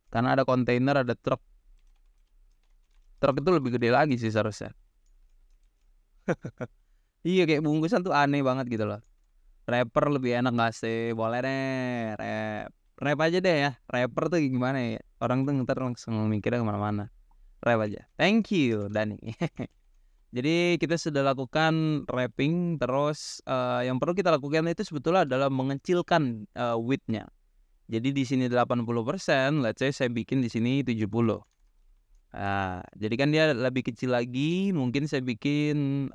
Karena ada kontainer, ada truk. Truk itu lebih gede lagi sih seharusnya. Iya, kayak bungkusan tuh aneh banget gitu loh. Rapper lebih enak gak sih? Boleh deh, rap aja deh ya. Rapper tuh gimana ya? Orang tuh ntar langsung mikirnya kemana-mana. Rap aja. Thank you, Dani. Jadi kita sudah lakukan wrapping. Terus yang perlu kita lakukan itu sebetulnya adalah mengecilkan width-nya. Jadi di sini 80%, let's say saya bikin di sini 70. Nah, jadi kan dia lebih kecil lagi, mungkin saya bikin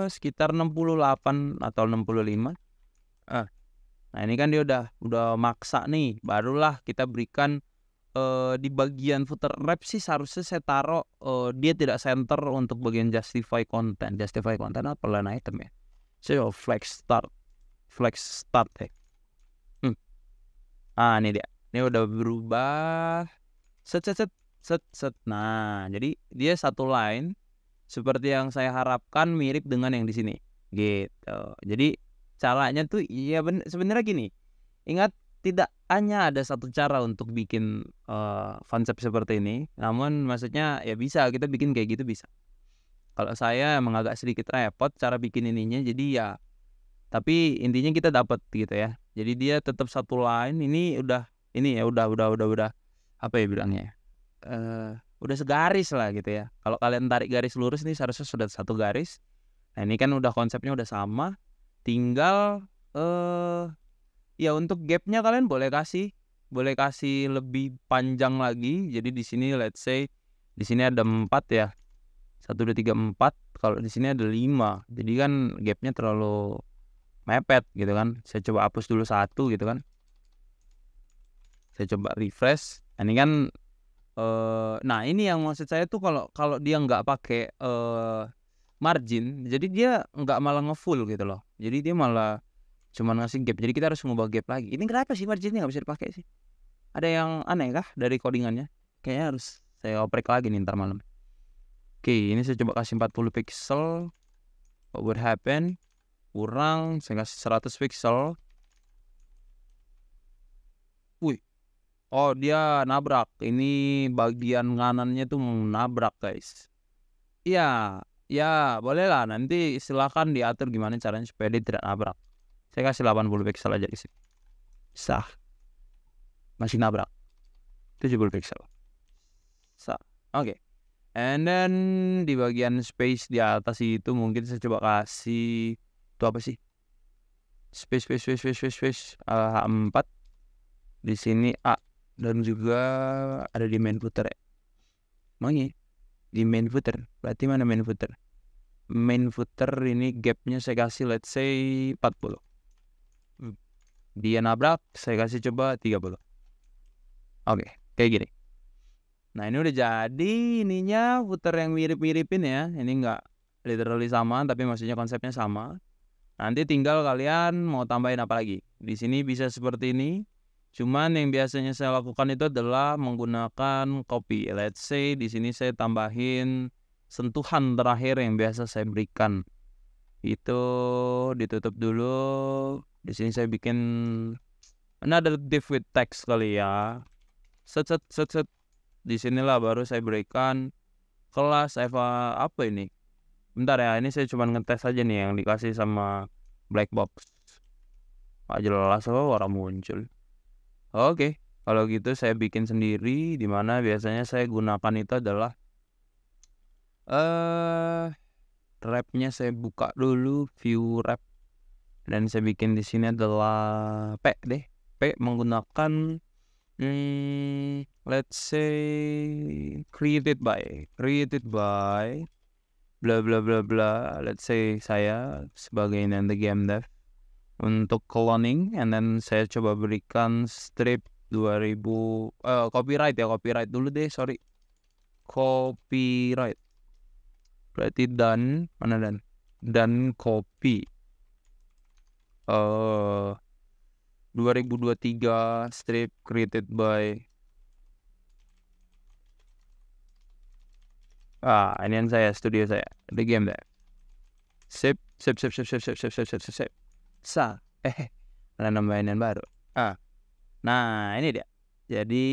sekitar 68 atau 65. Nah, ini kan dia udah maksa nih, barulah kita berikan di bagian footer wrap sih seharusnya saya taruh dia tidak center untuk bagian justify content. Justify content apa line item ya? So flex start ya. Ini dia. Ini udah berubah. Set. Nah, jadi dia satu line seperti yang saya harapkan, mirip dengan yang di sini. Gitu. Jadi caranya tuh iya sebenarnya gini. Ingat, tidak hanya ada satu cara untuk bikin konsep seperti ini. Namun maksudnya ya bisa kita bikin kayak gitu bisa. Kalau saya emang agak sedikit repot cara bikin ininya, jadi ya tapi intinya kita dapat gitu ya. Jadi dia tetap satu line. Ini udah apa ya bilangnya? Udah segaris lah gitu ya. Kalau kalian tarik garis lurus nih seharusnya sudah satu garis. Nah, ini kan udah konsepnya udah sama. Tinggal ya untuk gapnya kalian boleh kasih lebih panjang lagi. Jadi di sini let's say di sini ada 4 ya. 1 2 3 4. Kalau di sini ada 5. Jadi kan gapnya terlalu mepet gitu kan. Saya coba hapus dulu 1 gitu kan. Saya coba refresh. Nah, ini kan nah ini yang maksud saya tuh kalau dia nggak pakai margin, jadi dia nggak malah ngefull gitu loh. Jadi dia malah cuma ngasih gap. Jadi kita harus ngubah gap lagi. Ini kenapa sih marginnya nggak bisa dipakai sih? Ada yang aneh kah dari codingannya? Kayaknya harus saya oprek lagi nih ntar malam. Oke, ini saya coba kasih 40 pixel. What would happen? Kurang, saya kasih 100 pixel. Wih. Oh, dia nabrak. Ini bagian kanannya tuh nabrak, guys. Iya, ya boleh lah. Nanti silakan diatur gimana caranya supaya dia tidak nabrak. Saya kasih 80 pixel aja di sini. Sah. Masih nabrak. 70 pixel. Sah. Oke. And then di bagian space di atas itu mungkin saya coba kasih itu apa sih? Space H4. Di sini A. Dan juga ada di main footer ya. Makanya di main footer. Berarti mana main footer? Main footer ini gapnya saya kasih let's say 40. dia nabrak, saya kasih coba 30. Oke, kayak gini. Nah, ini udah jadi ininya footer yang mirip-miripin ya. Ini nggak literally sama, tapi maksudnya konsepnya sama. Nanti tinggal kalian mau tambahin apa lagi. Di sini bisa seperti ini. Cuman yang biasanya saya lakukan itu adalah menggunakan copy. Let's say di sini saya tambahin sentuhan terakhir yang biasa saya berikan. Itu ditutup dulu. Di sini saya bikin another div with text kali ya. Set. Di sinilah baru saya berikan kelas Eva apa ini? Bentar ya, ini saya cuma ngetes aja nih yang dikasih sama black box. Gak jelas orang muncul. Oke, kalau gitu saya bikin sendiri, dimana biasanya saya gunakan itu adalah wrapnya saya buka dulu view wrap, dan saya bikin di sini adalah P menggunakan let's say created by bla bla bla bla. Let's say saya sebagai nanti game dev untuk cloning, and then saya coba berikan strip 2000 copyright dulu deh, sorry, copyright berarti dan copy 2023 strip created by ini yang saya studio saya the game dev. Sip. Ada nambahin yang baru. Nah ini dia. Jadi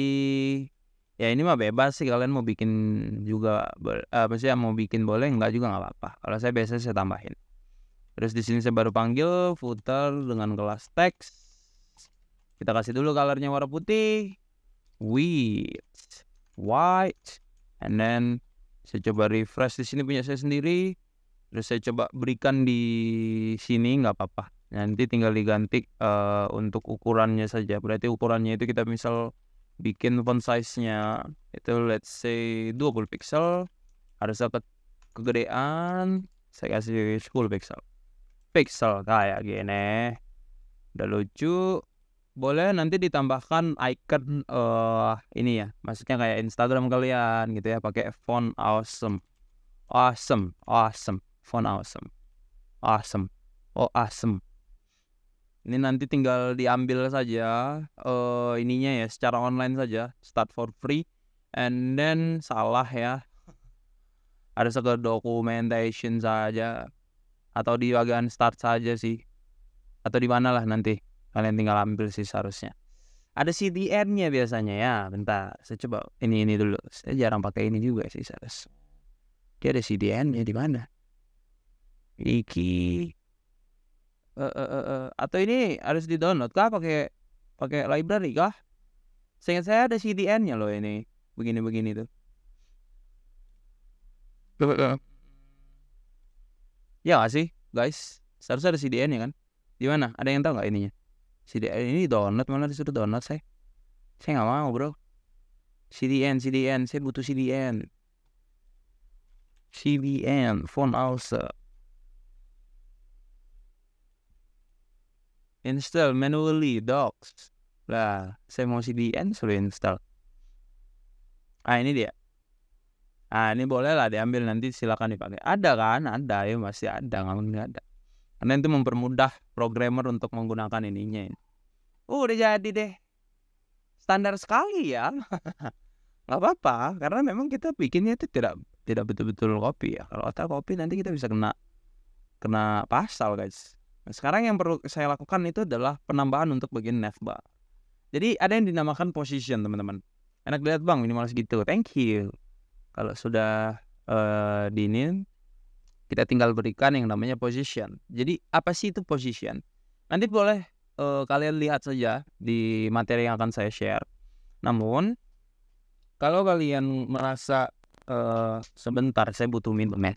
ya ini mah bebas sih, kalian mau bikin juga maksudnya mau bikin boleh, enggak juga nggak apa-apa. Kalau saya biasanya saya tambahin. Terus di sini saya baru panggil footer dengan kelas teks. Kita kasih dulu colornya warna putih, white, and then saya coba refresh di sini punya saya sendiri. Terus saya coba berikan di sini, nggak apa-apa. Nanti tinggal diganti untuk ukurannya saja. Berarti ukurannya itu kita misal bikin font size-nya itu let's say 20 pixel. Harusnya kegedean. Saya kasih 10 pixel kayak gini. Udah lucu. Boleh nanti ditambahkan icon ini ya. Maksudnya kayak Instagram kalian gitu ya, pakai font awesome. Font awesome. Ini nanti tinggal diambil saja ininya ya, secara online saja, start for free, and then salah ya, ada satu documentation saja, atau di bagian start saja sih, atau di mana lah nanti kalian tinggal ambil sih seharusnya. Ada CDN-nya biasanya ya. Bentar, saya coba ini dulu. Saya jarang pakai ini juga sih seharusnya. Dia ada CDN-nya di mana? Iki atau ini harus di-download kah pakai library kah? Seingat saya ada CDN-nya loh ini. Begini tuh. Ya nggak sih, guys? Seharusnya ada CDN-nya kan? Di mana? Ada yang tahu nggak ininya? CDN ini download, malah disuruh download saya nggak mau bro. CDN saya butuh CDN font also install manually docs lah. Saya mau CDN suruh install. Ini dia. Ini boleh lah diambil, nanti silakan dipakai. Ada kan? Ada ya, masih ada, nggak ada. Karena itu mempermudah programmer untuk menggunakan ininya. Udah jadi deh. Standar sekali ya. Nggak apa-apa, karena memang kita bikinnya itu tidak betul-betul copy ya. Kalau kita copy nanti kita bisa kena pasal guys. Nah, sekarang yang perlu saya lakukan itu adalah penambahan untuk bagian navbar. Jadi ada yang dinamakan position teman-teman. Enak dilihat bang, minimal segitu. Thank you. Kalau sudah diinin, kita tinggal berikan yang namanya position. Jadi apa sih itu position? Nanti boleh kalian lihat saja di materi yang akan saya share. Namun kalau kalian merasa sebentar saya butuh minum ya.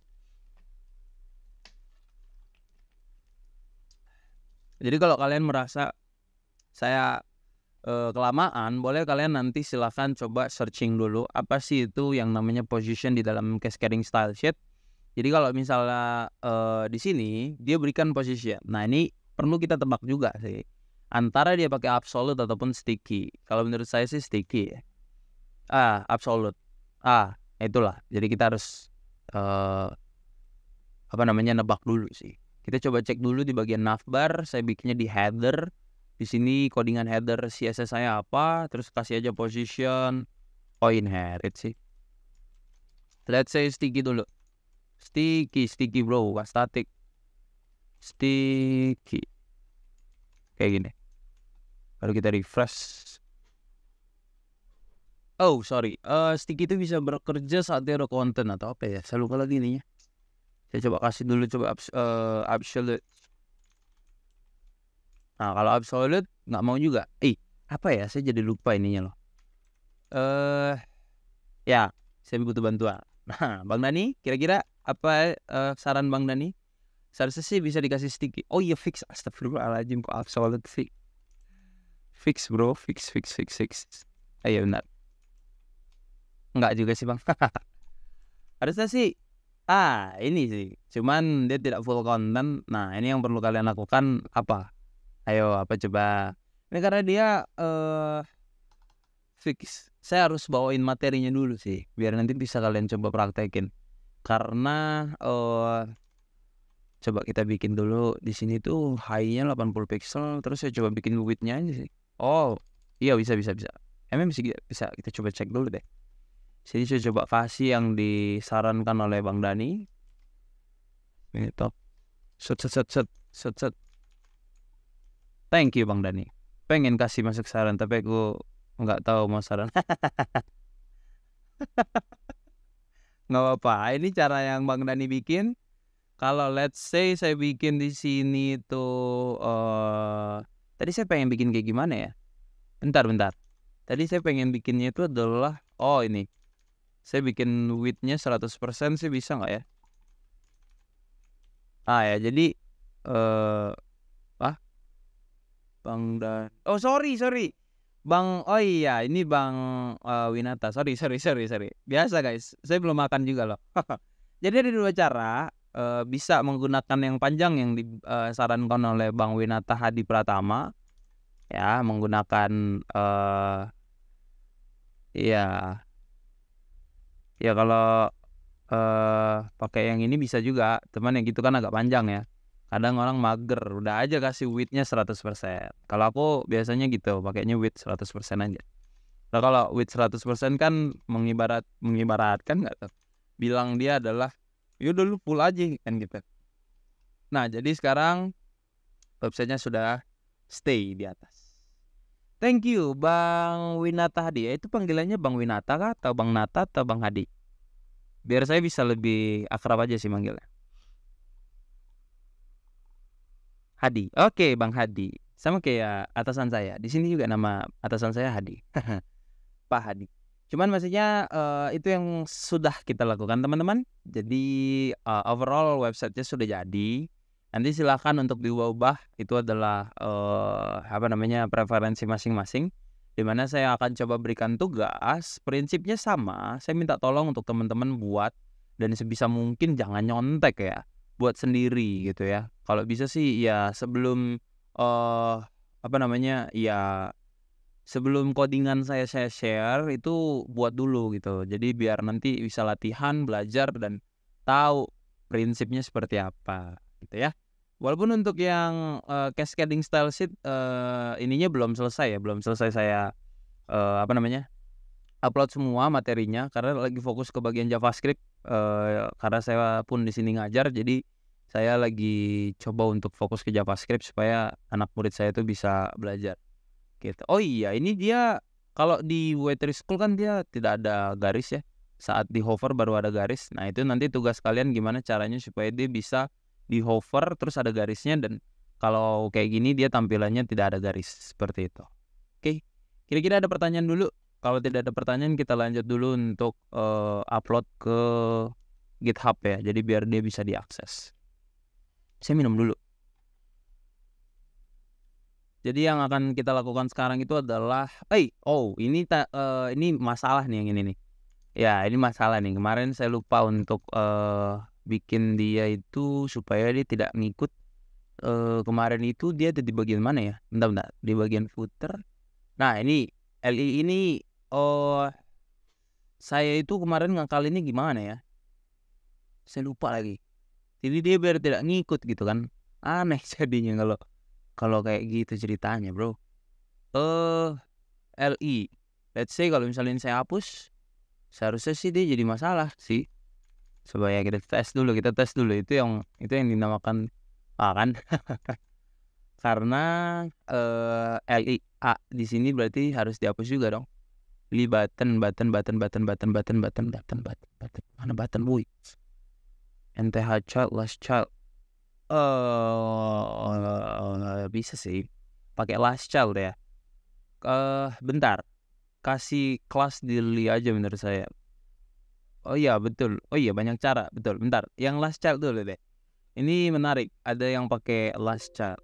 Jadi kalau kalian merasa saya kelamaan, boleh kalian nanti silahkan coba searching dulu apa sih itu yang namanya position di dalam cascading style sheet. Jadi kalau misalnya di sini dia berikan position. Nah ini perlu kita tebak juga sih. antara dia pakai absolute ataupun sticky. Kalau menurut saya sih sticky ya. Absolute. Itulah. Jadi kita harus nebak dulu sih. Kita coba cek dulu di bagian navbar. Saya bikinnya di header. Di sini codingan header CSS saya apa, terus kasih aja position. Inherit sih. Let's say sticky dulu. Sticky bro, bukan static. Sticky. Kayak gini. Lalu kita refresh. Sorry. Sticky itu bisa bekerja saat dia ada konten atau apa ya? Saya lupa lagi ininya. Saya coba kasih dulu absolute. Nah, kalau absolute nggak mau juga. Apa ya? Saya jadi lupa ininya loh. Ya, saya butuh bantuan. Nah, Bang Dani, kira-kira apa saran Bang Dani? Seharusnya sih bisa dikasih sticky. Fix. Astagfirullahaladzim, kok absolute sih. Fix bro, fix. Iya benar. Enggak juga sih bang. Harusnya sih ini sih. Cuman dia tidak full content. Nah ini yang perlu kalian lakukan apa? Ayo apa coba. Ini karena dia fix. Saya harus bawain materinya dulu sih. Biar nanti bisa kalian coba praktekin. Karena coba kita bikin dulu. Di sini tuh high-nya 80 pixel. Terus saya coba bikin width-nya aja sih. Iya bisa. Emang bisa kita coba cek dulu deh. Sini saya coba kasih yang disarankan oleh Bang Dani. Ini top. Set. Thank you Bang Dani. Pengen kasih masuk saran tapi aku nggak tahu mau saran. Nggak apa-apa. Ini cara yang Bang Dani bikin. Kalau let's say saya bikin di sini tuh tadi saya pengen bikin kayak gimana ya? Bentar. Tadi saya pengen bikinnya itu adalah ini. Saya bikin width-nya 100% sih bisa nggak ya? Ya jadi Bang Dan. Sorry. Bang, ini Bang Winata. Sorry. Biasa guys, saya belum makan juga loh. Jadi ada dua cara. Bisa menggunakan yang panjang yang disarankan oleh Bang Winata Hadi Pratama. Ya, menggunakan ya kalau pakai yang ini bisa juga. Teman yang gitu kan agak panjang ya. Kadang orang mager, udah aja kasih width-nya 100%. Kalau aku biasanya gitu, pakainya width 100% aja. Nah, kalau width 100% kan mengibaratkan nggak tuh? Bilang dia adalah yaudah lu full aja kan gitu. Nah, jadi sekarang websitenya sudah stay di atas. Thank you Bang Winata Hadi. Itu panggilannya Bang Winata kah? Atau Bang Nata atau Bang Hadi? Biar saya bisa lebih akrab aja sih manggilnya. Hadi. Oke, Bang Hadi. Sama kayak atasan saya. Di sini juga nama atasan saya Hadi. Pak Hadi. Cuman maksudnya itu yang sudah kita lakukan teman-teman. Jadi overall websitenya sudah jadi. Nanti silakan untuk diubah. Itu adalah preferensi masing-masing. Dimana saya akan coba berikan tugas. Prinsipnya sama. Saya minta tolong untuk teman-teman buat. Dan sebisa mungkin jangan nyontek ya. Buat sendiri gitu ya. Kalau bisa sih ya sebelum sebelum codingan saya share itu buat dulu gitu. Jadi biar nanti bisa latihan, belajar dan tahu prinsipnya seperti apa gitu ya. Walaupun untuk yang cascading style sheet ininya belum selesai ya, belum selesai saya upload semua materinya karena lagi fokus ke bagian JavaScript. Karena saya pun di sini ngajar, jadi saya lagi coba untuk fokus ke JavaScript supaya anak murid saya itu bisa belajar gitu. Ini dia kalau di Waitress School kan dia tidak ada garis ya. Saat di hover baru ada garis. Nah, itu nanti tugas kalian gimana caranya supaya dia bisa di hover terus ada garisnya, dan kalau kayak gini dia tampilannya tidak ada garis seperti itu. Oke. Kira-kira ada pertanyaan dulu? Kalau tidak ada pertanyaan kita lanjut dulu untuk upload ke GitHub ya. Jadi biar dia bisa diakses. Saya minum dulu. Jadi yang akan kita lakukan sekarang itu adalah ini masalah nih yang ini nih. Ya, ini masalah nih. Kemarin saya lupa untuk bikin dia itu supaya dia tidak ngikut kemarin itu dia ada di bagian mana ya? Bentar, di bagian footer. Nah ini LI ini saya itu kemarin ngakalinnya gimana ya? Saya lupa lagi. Jadi dia biar tidak ngikut gitu kan. Aneh jadinya kalau kayak gitu ceritanya, bro. LI. Let's say kalau misalnya saya hapus, seharusnya sih dia jadi masalah sih. Supaya kita tes dulu itu yang dinamakan kan. Karena LI A di sini berarti harus dihapus juga dong. Li button. Mana button, boy? NTH child, last child. Bisa sih pakai last child ya. Bentar. Kasih kelas di Li aja menurut saya. Oh iya betul. Oh iya banyak cara, betul. Bentar. Yang last child dulu deh. Ini menarik. Ada yang pakai last child.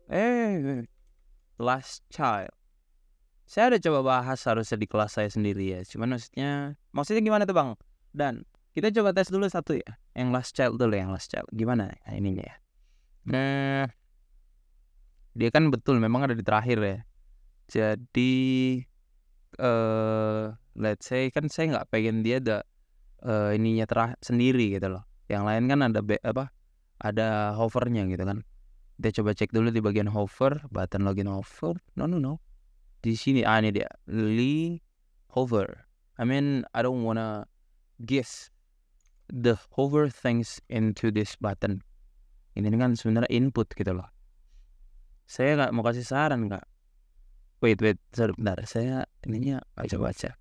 Last child. Saya udah coba bahas harusnya di kelas saya sendiri ya. Cuman maksudnya gimana tuh, Bang? Dan kita coba tes dulu satu ya. Yang last child dulu, yang last child. Gimana ininya ya? Nah, dia kan betul memang ada di terakhir ya. Jadi let's say kan saya nggak pengen dia ada ininya sendiri gitu loh. Yang lain kan ada hovernya gitu kan. Kita coba cek dulu di bagian hover, button login hover. No. Di sini ini dia, Li hover. I mean, I don't wanna give the hover things into this button. Ini kan sebenarnya input gitu loh. Saya nggak mau kasih saran, Kak. Wait, bentar. Saya ininya baca.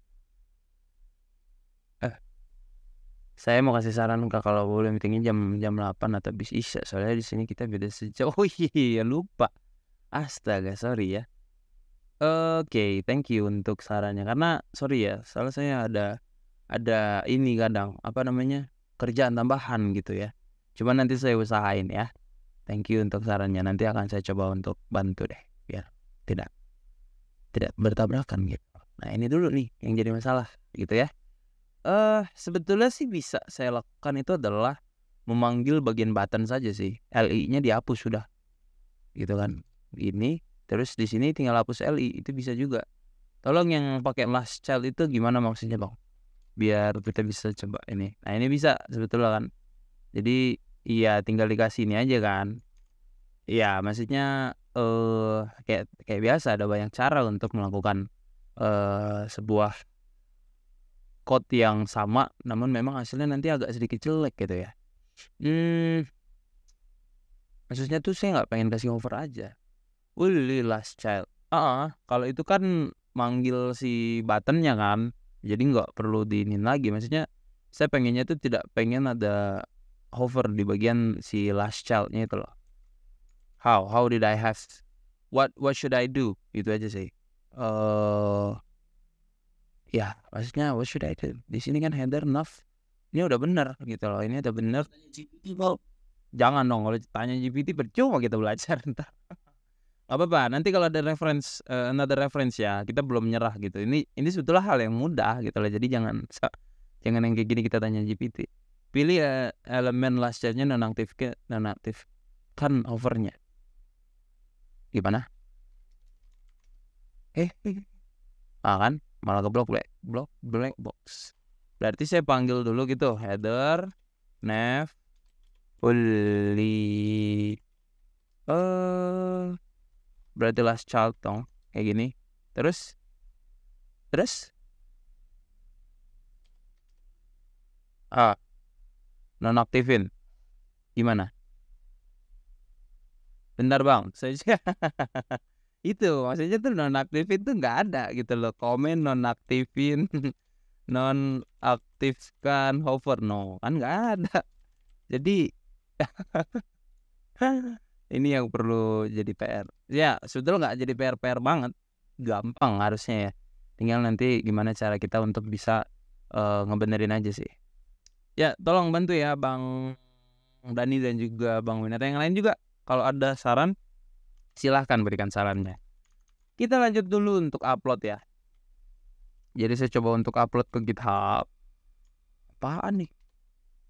Saya mau kasih saran, Kak, kalau boleh meetingnya jam 8 atau bis isya. Soalnya di sini kita beda sejauh. Oh iya, lupa. Astaga, sorry ya. Oke, thank you untuk sarannya. Karena sorry ya, soalnya saya ada ini kadang kerjaan tambahan gitu ya. Cuma nanti saya usahain ya. Thank you untuk sarannya. Nanti akan saya coba untuk bantu deh biar tidak bertabrakan gitu. Nah, ini dulu nih yang jadi masalah gitu ya. Sebetulnya sih bisa saya lakukan itu adalah memanggil bagian button saja sih. LI-nya dihapus sudah. Gitu kan. Ini terus di sini tinggal hapus LI, itu bisa juga. Tolong yang pakai last child itu gimana maksudnya, Bang? Biar kita bisa coba ini. Nah, ini bisa sebetulnya kan. Jadi iya tinggal dikasih ini aja kan. Iya, maksudnya kayak biasa ada banyak cara untuk melakukan sebuah code yang sama, namun memang hasilnya nanti agak sedikit jelek gitu ya. Maksudnya tuh saya nggak pengen kasih hover aja. Last child. Kalau itu kan manggil si buttonnya kan, jadi nggak perlu diinin lagi. Maksudnya saya pengennya tuh tidak pengen ada hover di bagian si last childnya itu loh. How did I have? What should I do? Itu aja sih. Ya, maksudnya what should I do? Di sini kan header nav. Ini udah bener gitu loh. Ini udah bener. Jangan dong, kalau tanya GPT percuma kita belajar ntar. Gak apa-apa, nanti kalau ada another reference ya, kita belum nyerah gitu. Ini sebetulnya hal yang mudah gitu loh. Jadi jangan yang kayak gini kita tanya GPT. Pilih elemen last child-nya nonaktif kan hovernya. Gimana? Kan malah ke black box. Berarti saya panggil dulu gitu, header nav Li berarti last child dong, kayak gini. Terus nonaktifin gimana? Bentar, Bang, saya itu maksudnya tuh nonaktifin tuh nggak ada gitu loh. Komen nonaktifin nonaktifkan hover, no kan nggak ada. Jadi ini yang perlu jadi PR. Ya, sebetulnya nggak jadi PR banget. Gampang harusnya ya. Tinggal nanti gimana cara kita untuk bisa ngebenerin aja sih. Ya, tolong bantu ya Bang Dani dan juga Bang Winata. Yang lain juga kalau ada saran silahkan berikan sarannya. Kita lanjut dulu untuk upload ya. Jadi saya coba untuk upload ke GitHub. Apaan nih?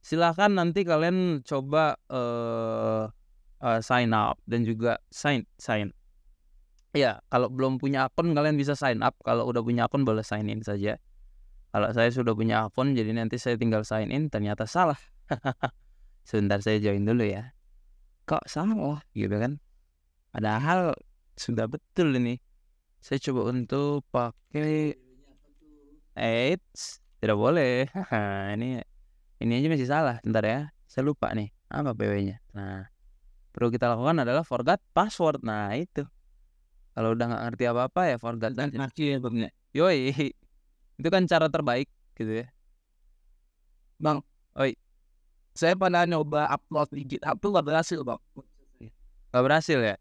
Silahkan nanti kalian coba sign up dan juga sign. Ya, kalau belum punya akun kalian bisa sign up. Kalau udah punya akun boleh sign in saja. Kalau saya sudah punya akun, jadi nanti saya tinggal sign in. Ternyata salah. Sebentar saya join dulu ya. Kok salah gitu kan? Padahal sudah betul ini. Saya coba untuk pakai tidak boleh. Ini aja masih salah. Bentar ya. Saya lupa nih. Apa PW-nya? Nah, perlu kita lakukan adalah forgot password. Nah, itu. Kalau udah nggak ngerti apa-apa ya forgot Dan aja. ya Bang. Yoi. Itu kan cara terbaik gitu ya. Bang, Oi, saya pernah nyoba upload di GitHub tuh nggak berhasil Bang. nggak berhasil ya?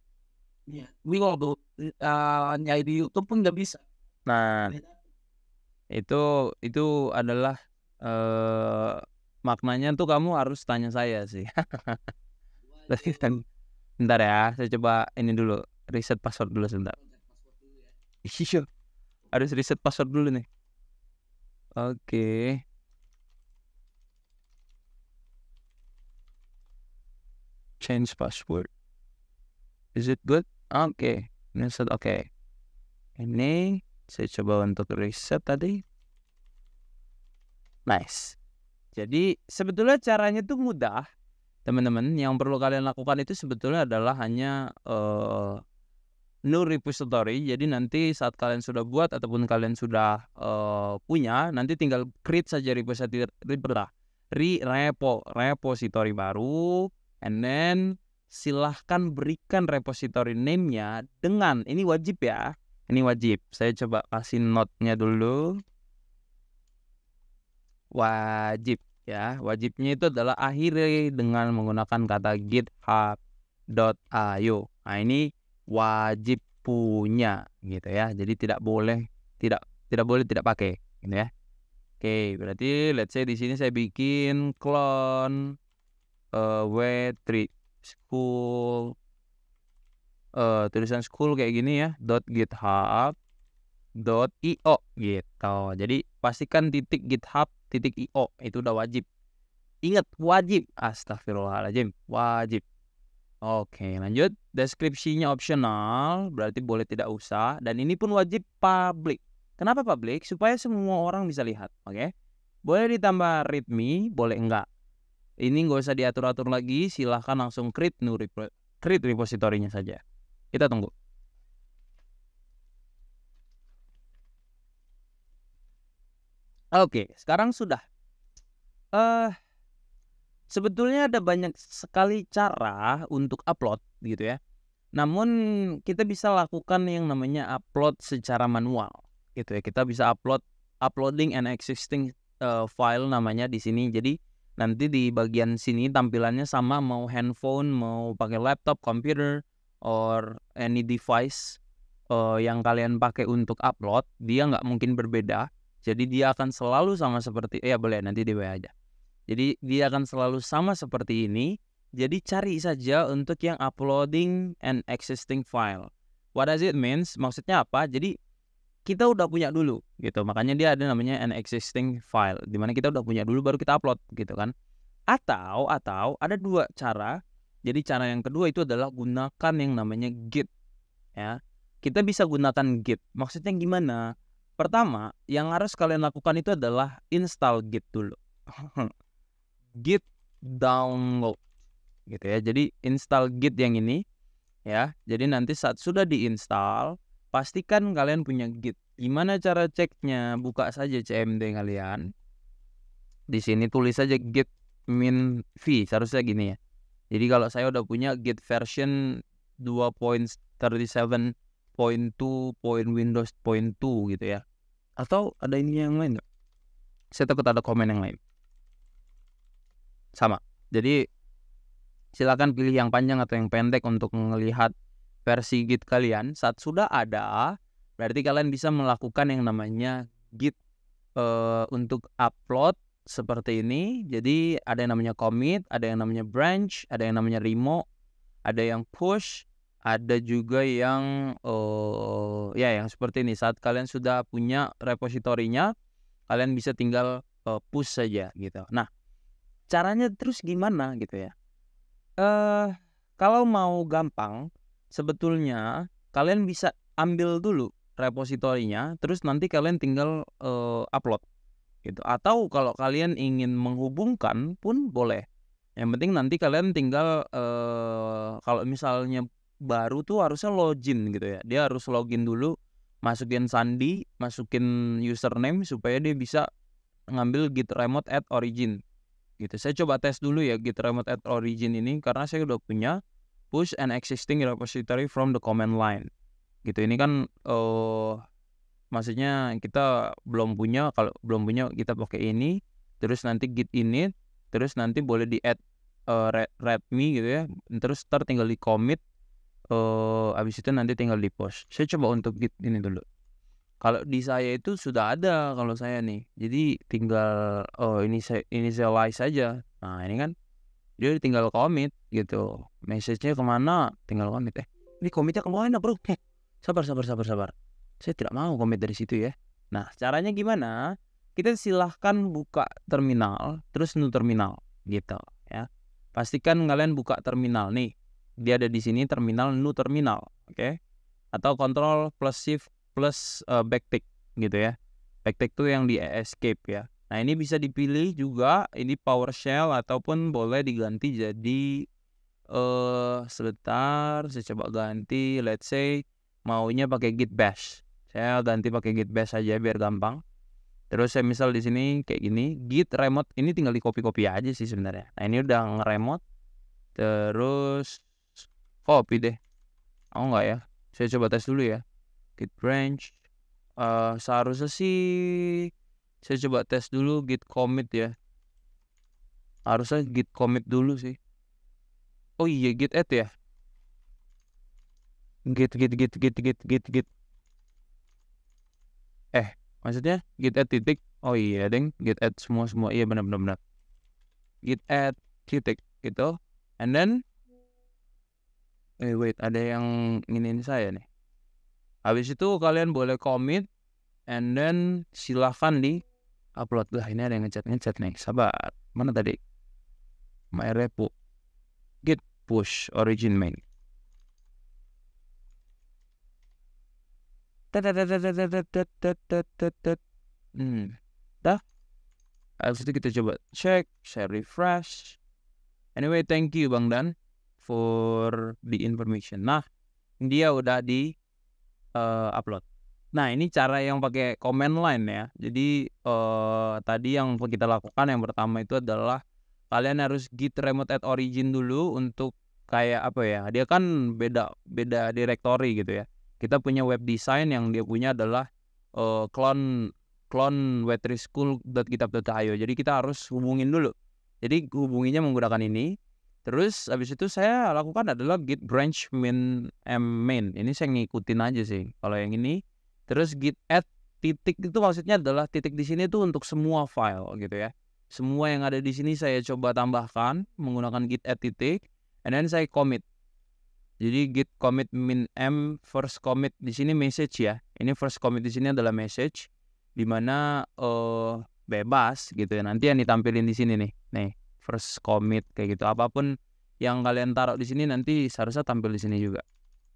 Iya. Ini waktu nyari di YouTube pun nggak bisa. Nah, itu adalah maknanya tuh kamu harus tanya saya sih. Bentar ya, saya coba ini dulu, reset password dulu sebentar. Iya, harus reset password dulu nih. Oke. Change password. Is it good? Oke. Reset oke. Ini saya coba untuk reset tadi. Nice. Jadi sebetulnya caranya tuh mudah, teman-teman. Yang perlu kalian lakukan itu sebetulnya adalah hanya new repository. Jadi nanti saat kalian sudah buat ataupun kalian sudah punya, nanti tinggal create saja repository baru, and then silahkan berikan repository name-nya dengan, ini wajib ya, ini wajib. Saya coba kasih note-nya dulu. Wajib ya, wajibnya itu adalah akhiri dengan menggunakan kata github.io. Nah, ini wajib punya gitu ya. Jadi tidak boleh tidak pakai gitu ya. Oke, berarti let's say di sini saya bikin clone w3 school tulisan school kayak gini ya, .github.io gitu. Jadi pastikan .github.io itu udah wajib. Ingat, wajib. Astagfirullahaladzim, wajib. Oke, lanjut. Deskripsinya optional, berarti boleh tidak usah. Dan ini pun wajib public. Kenapa public? Supaya semua orang bisa lihat. Oke. Boleh ditambah readme, boleh enggak. Ini nggak usah diatur-atur lagi. Silahkan langsung create repository-nya saja. Kita tunggu. Oke, sekarang sudah. Sebetulnya ada banyak sekali cara untuk upload gitu ya. Namun kita bisa lakukan yang namanya upload secara manual gitu ya. Kita bisa uploading an existing file namanya di sini. Jadi nanti di bagian sini tampilannya sama, mau handphone, mau pakai laptop, computer, or any device yang kalian pakai untuk upload, dia nggak mungkin berbeda. Jadi dia akan selalu sama seperti, ya boleh nanti di WA aja. Jadi dia akan selalu sama seperti ini. Jadi cari saja untuk yang uploading an existing file. What does it means? Maksudnya apa? Jadi kita udah punya dulu gitu. Makanya dia ada namanya an existing file, dimana kita udah punya dulu baru kita upload gitu kan. Atau ada dua cara. Jadi cara yang kedua itu adalah gunakan yang namanya git ya. Kita bisa gunakan git. Maksudnya gimana? Pertama, yang harus kalian lakukan itu adalah install git dulu. Git download gitu ya. Jadi install git yang ini ya. Jadi nanti saat sudah diinstal, pastikan kalian punya git. Gimana cara ceknya? Buka saja CMD kalian. Di sini tulis saja git min v, seharusnya gini ya. Jadi kalau saya udah punya git version 2.37.2.windows.2 gitu ya. Atau ada ini yang lain nggak? Saya takut ada komen yang lain. Sama. Jadi silakan pilih yang panjang atau yang pendek untuk melihat versi git kalian. Saat sudah ada, berarti kalian bisa melakukan yang namanya git untuk upload seperti ini. Jadi ada yang namanya commit, ada yang namanya branch, ada yang namanya remove, ada yang push, ada juga yang yang seperti ini. Saat kalian sudah punya repositorinya, kalian bisa tinggal push saja gitu. Nah, caranya terus gimana gitu ya? kalau mau gampang, sebetulnya kalian bisa ambil dulu repositorinya, terus nanti kalian tinggal upload gitu. Atau kalau kalian ingin menghubungkan pun boleh. Yang penting nanti kalian tinggal kalau misalnya baru tuh harusnya login gitu ya. Dia harus login dulu, masukin sandi, masukin username supaya dia bisa ngambil git remote at origin gitu. Saya coba tes dulu ya git remote at origin ini karena saya udah punya push an existing repository from the command line gitu. Ini kan maksudnya kita belum punya. Kalau belum punya kita pakai ini, terus nanti git init, terus nanti boleh di add readme gitu ya, terus tinggal di commit, habis itu nanti tinggal di push. Saya coba untuk git ini dulu. Kalau di saya itu sudah ada kalau saya nih. Jadi tinggal initialize saja. Nah, ini kan dia tinggal commit gitu. Message-nya kemana? Tinggal commit. Ini commitnya kemana, bro? Sabar. Saya tidak mau commit dari situ ya. Nah, caranya gimana? Kita silahkan buka terminal, terus new terminal gitu ya. Pastikan kalian buka terminal nih. Dia ada di sini terminal, new terminal, oke? Atau control plus shift plus backtick gitu ya. Backtick tuh yang di escape ya. Nah, ini bisa dipilih juga, ini PowerShell ataupun boleh diganti jadi sebentar, saya coba ganti, let's say maunya pakai git bash. Saya ganti pakai git bash aja biar gampang. Terus saya misal di sini kayak gini, git remote ini tinggal di copy aja sih sebenarnya. Nah, ini udah nge-remote. Terus copy deh. Oh enggak ya. Saya coba tes dulu ya. Git branch. Seharusnya sih saya coba tes dulu git commit ya. Harusnya git commit dulu sih. Oh iya, git add ya. Git. Maksudnya git add titik. Oh iya deng, git add semua. Iya benar. Git add titik gitu. And then wait, ada yang nginin saya nih. Habis itu kalian boleh commit and then silahkan di upload. Lah, ini ada yang ngechat nih. Sabar. Mana tadi? My repo. Git push origin main. Dah. Habis itu kita coba cek, saya refresh. Anyway, thank you Bang Dan for the information. Nah, dia udah di upload. Nah, ini cara yang pakai command line ya. Jadi tadi yang kita lakukan yang pertama itu adalah kalian harus git remote at origin dulu untuk kayak apa ya? Dia kan beda directory gitu ya. Kita punya web design yang dia punya adalah clone wetrischool.github.io. Jadi kita harus hubungin dulu. Jadi hubunginya menggunakan ini. Terus habis itu saya lakukan adalah git branch main. Ini saya ngikutin aja sih. Kalau yang ini, terus git add titik itu maksudnya adalah titik di sini tuh untuk semua file gitu ya. Semua yang ada di sini saya coba tambahkan menggunakan git add titik, and then saya commit. Jadi git commit min m first commit di sini message ya. Ini first commit di sini adalah message, dimana bebas gitu ya. Nanti yang ditampilin di sini nih first commit kayak gitu. Apapun yang kalian taruh di sini nanti seharusnya tampil di sini juga.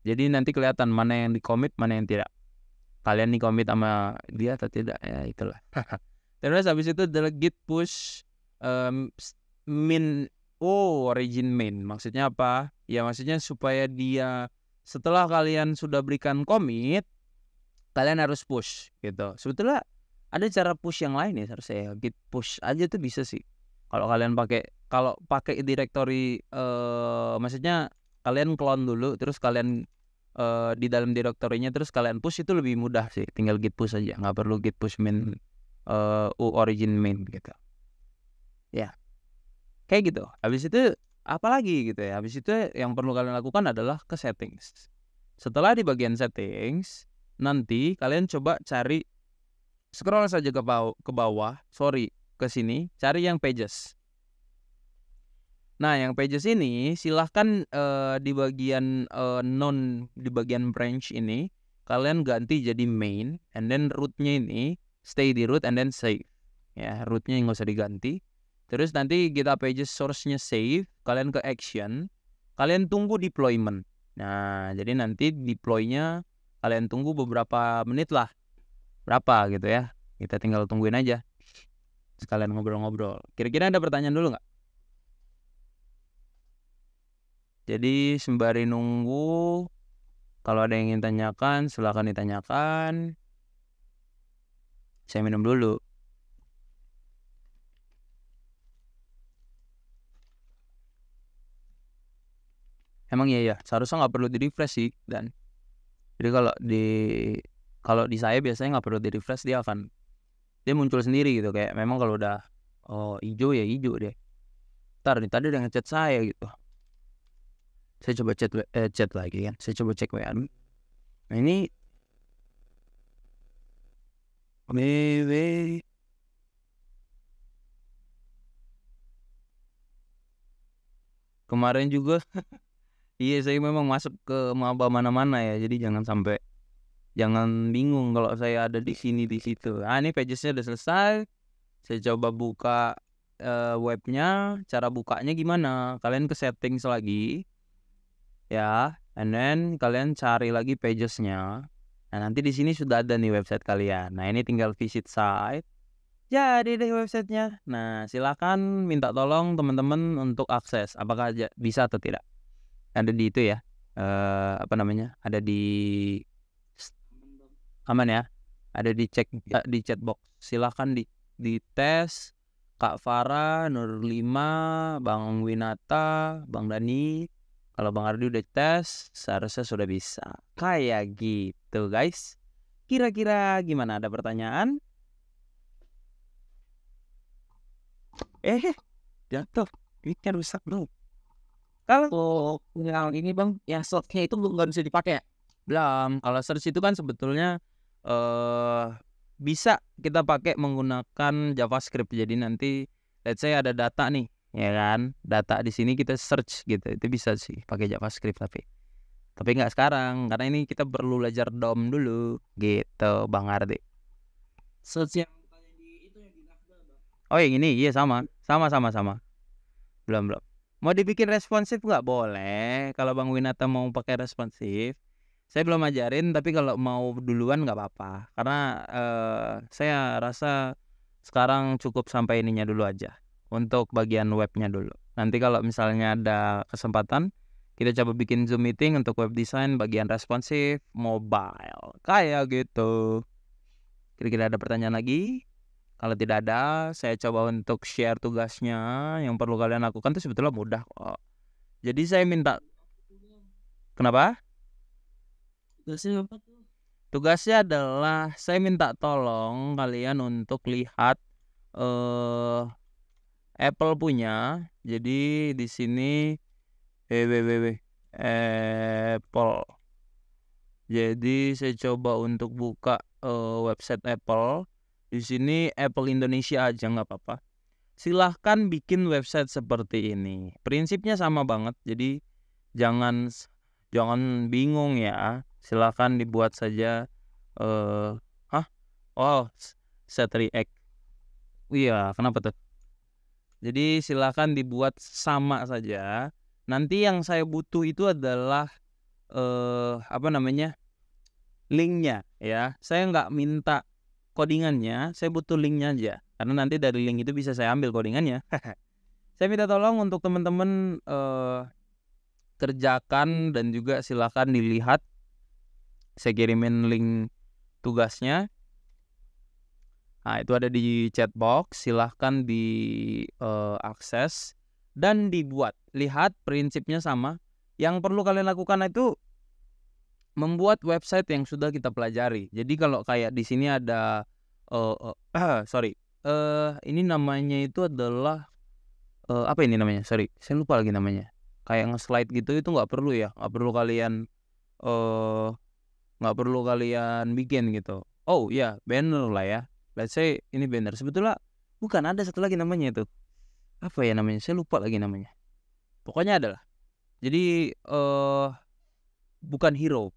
Jadi nanti kelihatan mana yang di commit, mana yang tidak. Kalian di commit sama dia atau tidak ya, itulah. Terus habis itu adalah git push min origin main. Maksudnya apa? Ya maksudnya supaya dia setelah kalian sudah berikan commit, kalian harus push gitu. Sebetulnya ada cara push yang lain ya, harusnya git push aja tuh bisa sih. Kalau kalian pakai directory, maksudnya kalian clone dulu, terus kalian di dalam directory-nya terus kalian push, itu lebih mudah sih. Tinggal git push aja, nggak perlu git push min origin main gitu. Ya, kayak gitu. Habis itu apa lagi gitu ya? Habis itu yang perlu kalian lakukan adalah ke settings. Setelah di bagian settings, nanti kalian coba cari, scroll saja ke bawah, ke sini, cari yang pages. Nah, yang pages ini silahkan di bagian di bagian branch ini kalian ganti jadi main, and then rootnya ini stay di root and then save. Ya, rootnya nggak usah diganti. Terus nanti kita pages source-nya save, kalian ke action, kalian tunggu deployment. Nah, jadi nanti deploy-nya kalian tunggu beberapa menit lah, berapa gitu ya. Kita tinggal tungguin aja, sekalian ngobrol-ngobrol. Kira-kira ada pertanyaan dulu nggak? Jadi sembari nunggu, kalau ada yang ingin tanyakan, silakan ditanyakan. Saya minum dulu. Emang iya ya, seharusnya nggak perlu di-refresh sih. Dan jadi kalau di saya biasanya nggak perlu di-refresh, dia muncul sendiri gitu. Kayak memang kalau udah hijau ya hijau deh. Ntar nih tadi udah ngechat saya gitu. Saya coba chat lagi kan. Saya coba cek WA. Nah ini kemarin juga iya saya memang masuk ke maba mana-mana ya. Jadi jangan bingung kalau saya ada di sini di situ. Ah ini pagesnya udah selesai. Saya coba buka webnya. Cara bukanya gimana? Kalian ke settings lagi ya, and then kalian cari lagi pagesnya. Nah nanti di sini sudah ada nih website kalian. Nah ini tinggal visit site. Jadi deh websitenya. Nah silakan minta tolong teman-teman untuk akses. Apakah bisa atau tidak? Ada di itu ya. Apa namanya? Ada di aman ya. Ada di di chat box. Silakan di tes. Kak Farah, Nur 5, Bang Winata, Bang Dani. Kalau Bang Ardi udah tes, seharusnya sudah bisa. Kayak gitu guys. Kira-kira gimana? Ada pertanyaan? Jatuh. Ini kan rusak bro. Kalau yang ini bang, yang slotnya itu nggak bisa dipakai ya? Belum. Kalau search itu kan sebetulnya bisa kita pakai menggunakan JavaScript. Jadi nanti let's say ada data nih, ya kan? Data di sini kita search gitu. Itu bisa sih pakai JavaScript tapi nggak sekarang karena ini kita perlu belajar DOM dulu gitu Bang Ardi. Search yang itu yang di Nafda bang. Oh yang ini iya sama. Belum. Mau dibikin responsif nggak? Boleh. Kalau Bang Winata mau pakai responsif, saya belum ajarin. Tapi kalau mau duluan nggak apa-apa. Karena saya rasa sekarang cukup sampai ininya dulu aja. Untuk bagian webnya dulu. Nanti kalau misalnya ada kesempatan, kita coba bikin Zoom meeting untuk web design bagian responsif mobile. Kayak gitu. Kira-kira ada pertanyaan lagi? Kalau tidak ada, saya coba untuk share tugasnya. Yang perlu kalian lakukan itu sebetulnya mudah kok. Jadi saya minta. Kenapa? Tugasnya apa tuh? Tugasnya adalah saya minta tolong kalian untuk lihat Apple punya. Jadi di sini Apple. Jadi saya coba untuk buka website Apple. Di sini Apple Indonesia aja nggak apa-apa. Silahkan bikin website seperti ini. Prinsipnya sama banget. Jadi jangan bingung ya. Silahkan dibuat saja. Set React. Iya, kenapa tuh? Jadi silahkan dibuat sama saja. Nanti yang saya butuh itu adalah linknya ya. Saya nggak minta codingannya, saya butuh linknya aja. Karena nanti dari link itu bisa saya ambil codingannya. Saya minta tolong untuk teman-teman kerjakan dan juga silakan dilihat. Saya kirimin link tugasnya. Nah itu ada di chat box. Silahkan diakses dan dibuat. Lihat prinsipnya sama. Yang perlu kalian lakukan itu membuat website yang sudah kita pelajari. Jadi kalau kayak di sini ada ini namanya itu adalah apa ini namanya? Sorry, saya lupa lagi namanya. Kayak nge-slide gitu itu nggak perlu ya, nggak perlu kalian bikin gitu. Oh ya, banner lah ya. Let's say ini banner. Sebetulnya bukan, ada satu lagi namanya itu. Apa ya namanya? Saya lupa lagi namanya. Pokoknya adalah. Jadi bukan hero.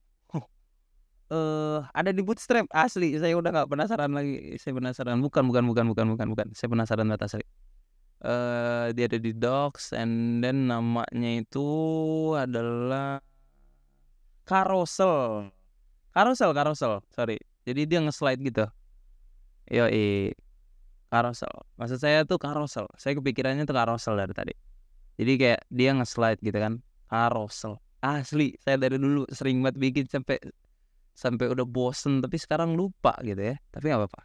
Ada di Bootstrap asli. Saya udah nggak penasaran lagi. Saya penasaran. Bukan. Saya penasaran data asli. Dia ada di Docs and then namanya itu adalah Carousel. Carousel, sorry. Jadi dia nge-slide gitu. Yoi, carousel. Maksud saya tuh carousel. Saya kepikirannya tuh carousel dari tadi. Jadi kayak dia nge-slide gitu kan. Carousel. Asli, saya dari dulu sering banget bikin sampai sampai udah bosen, tapi sekarang lupa gitu ya. Tapi nggak apa-apa.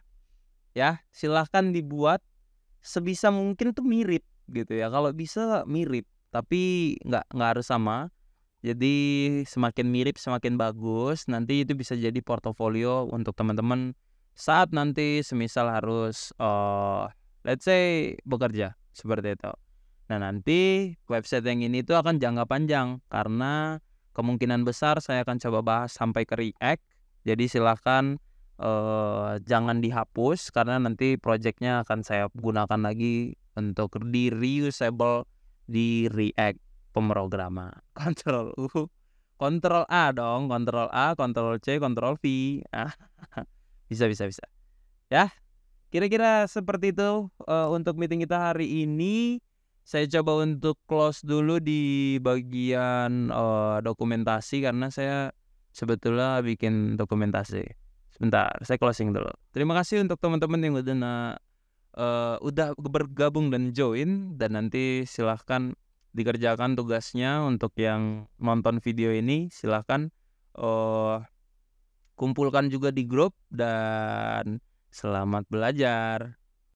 Ya, silahkan dibuat sebisa mungkin tuh mirip gitu ya. Kalau bisa mirip, tapi nggak harus sama. Jadi semakin mirip semakin bagus. Nanti itu bisa jadi portofolio untuk teman-teman saat nanti semisal harus let's say bekerja seperti itu. Nah, nanti website yang ini tuh akan jangka panjang karena kemungkinan besar saya akan coba bahas sampai ke React. Jadi silahkan jangan dihapus karena nanti projectnya akan saya gunakan lagi untuk di reusable di React pemrograman. Kontrol A dong, Kontrol A, Kontrol C, Kontrol V. Bisa. Ya, kira-kira seperti itu untuk meeting kita hari ini. Saya coba untuk close dulu di bagian dokumentasi karena saya sebetulnya bikin dokumentasi. Sebentar, saya closing dulu. Terima kasih untuk teman-teman yang udah bergabung dan join, dan nanti silahkan dikerjakan tugasnya. Untuk yang nonton video ini silahkan kumpulkan juga di grup, dan selamat belajar.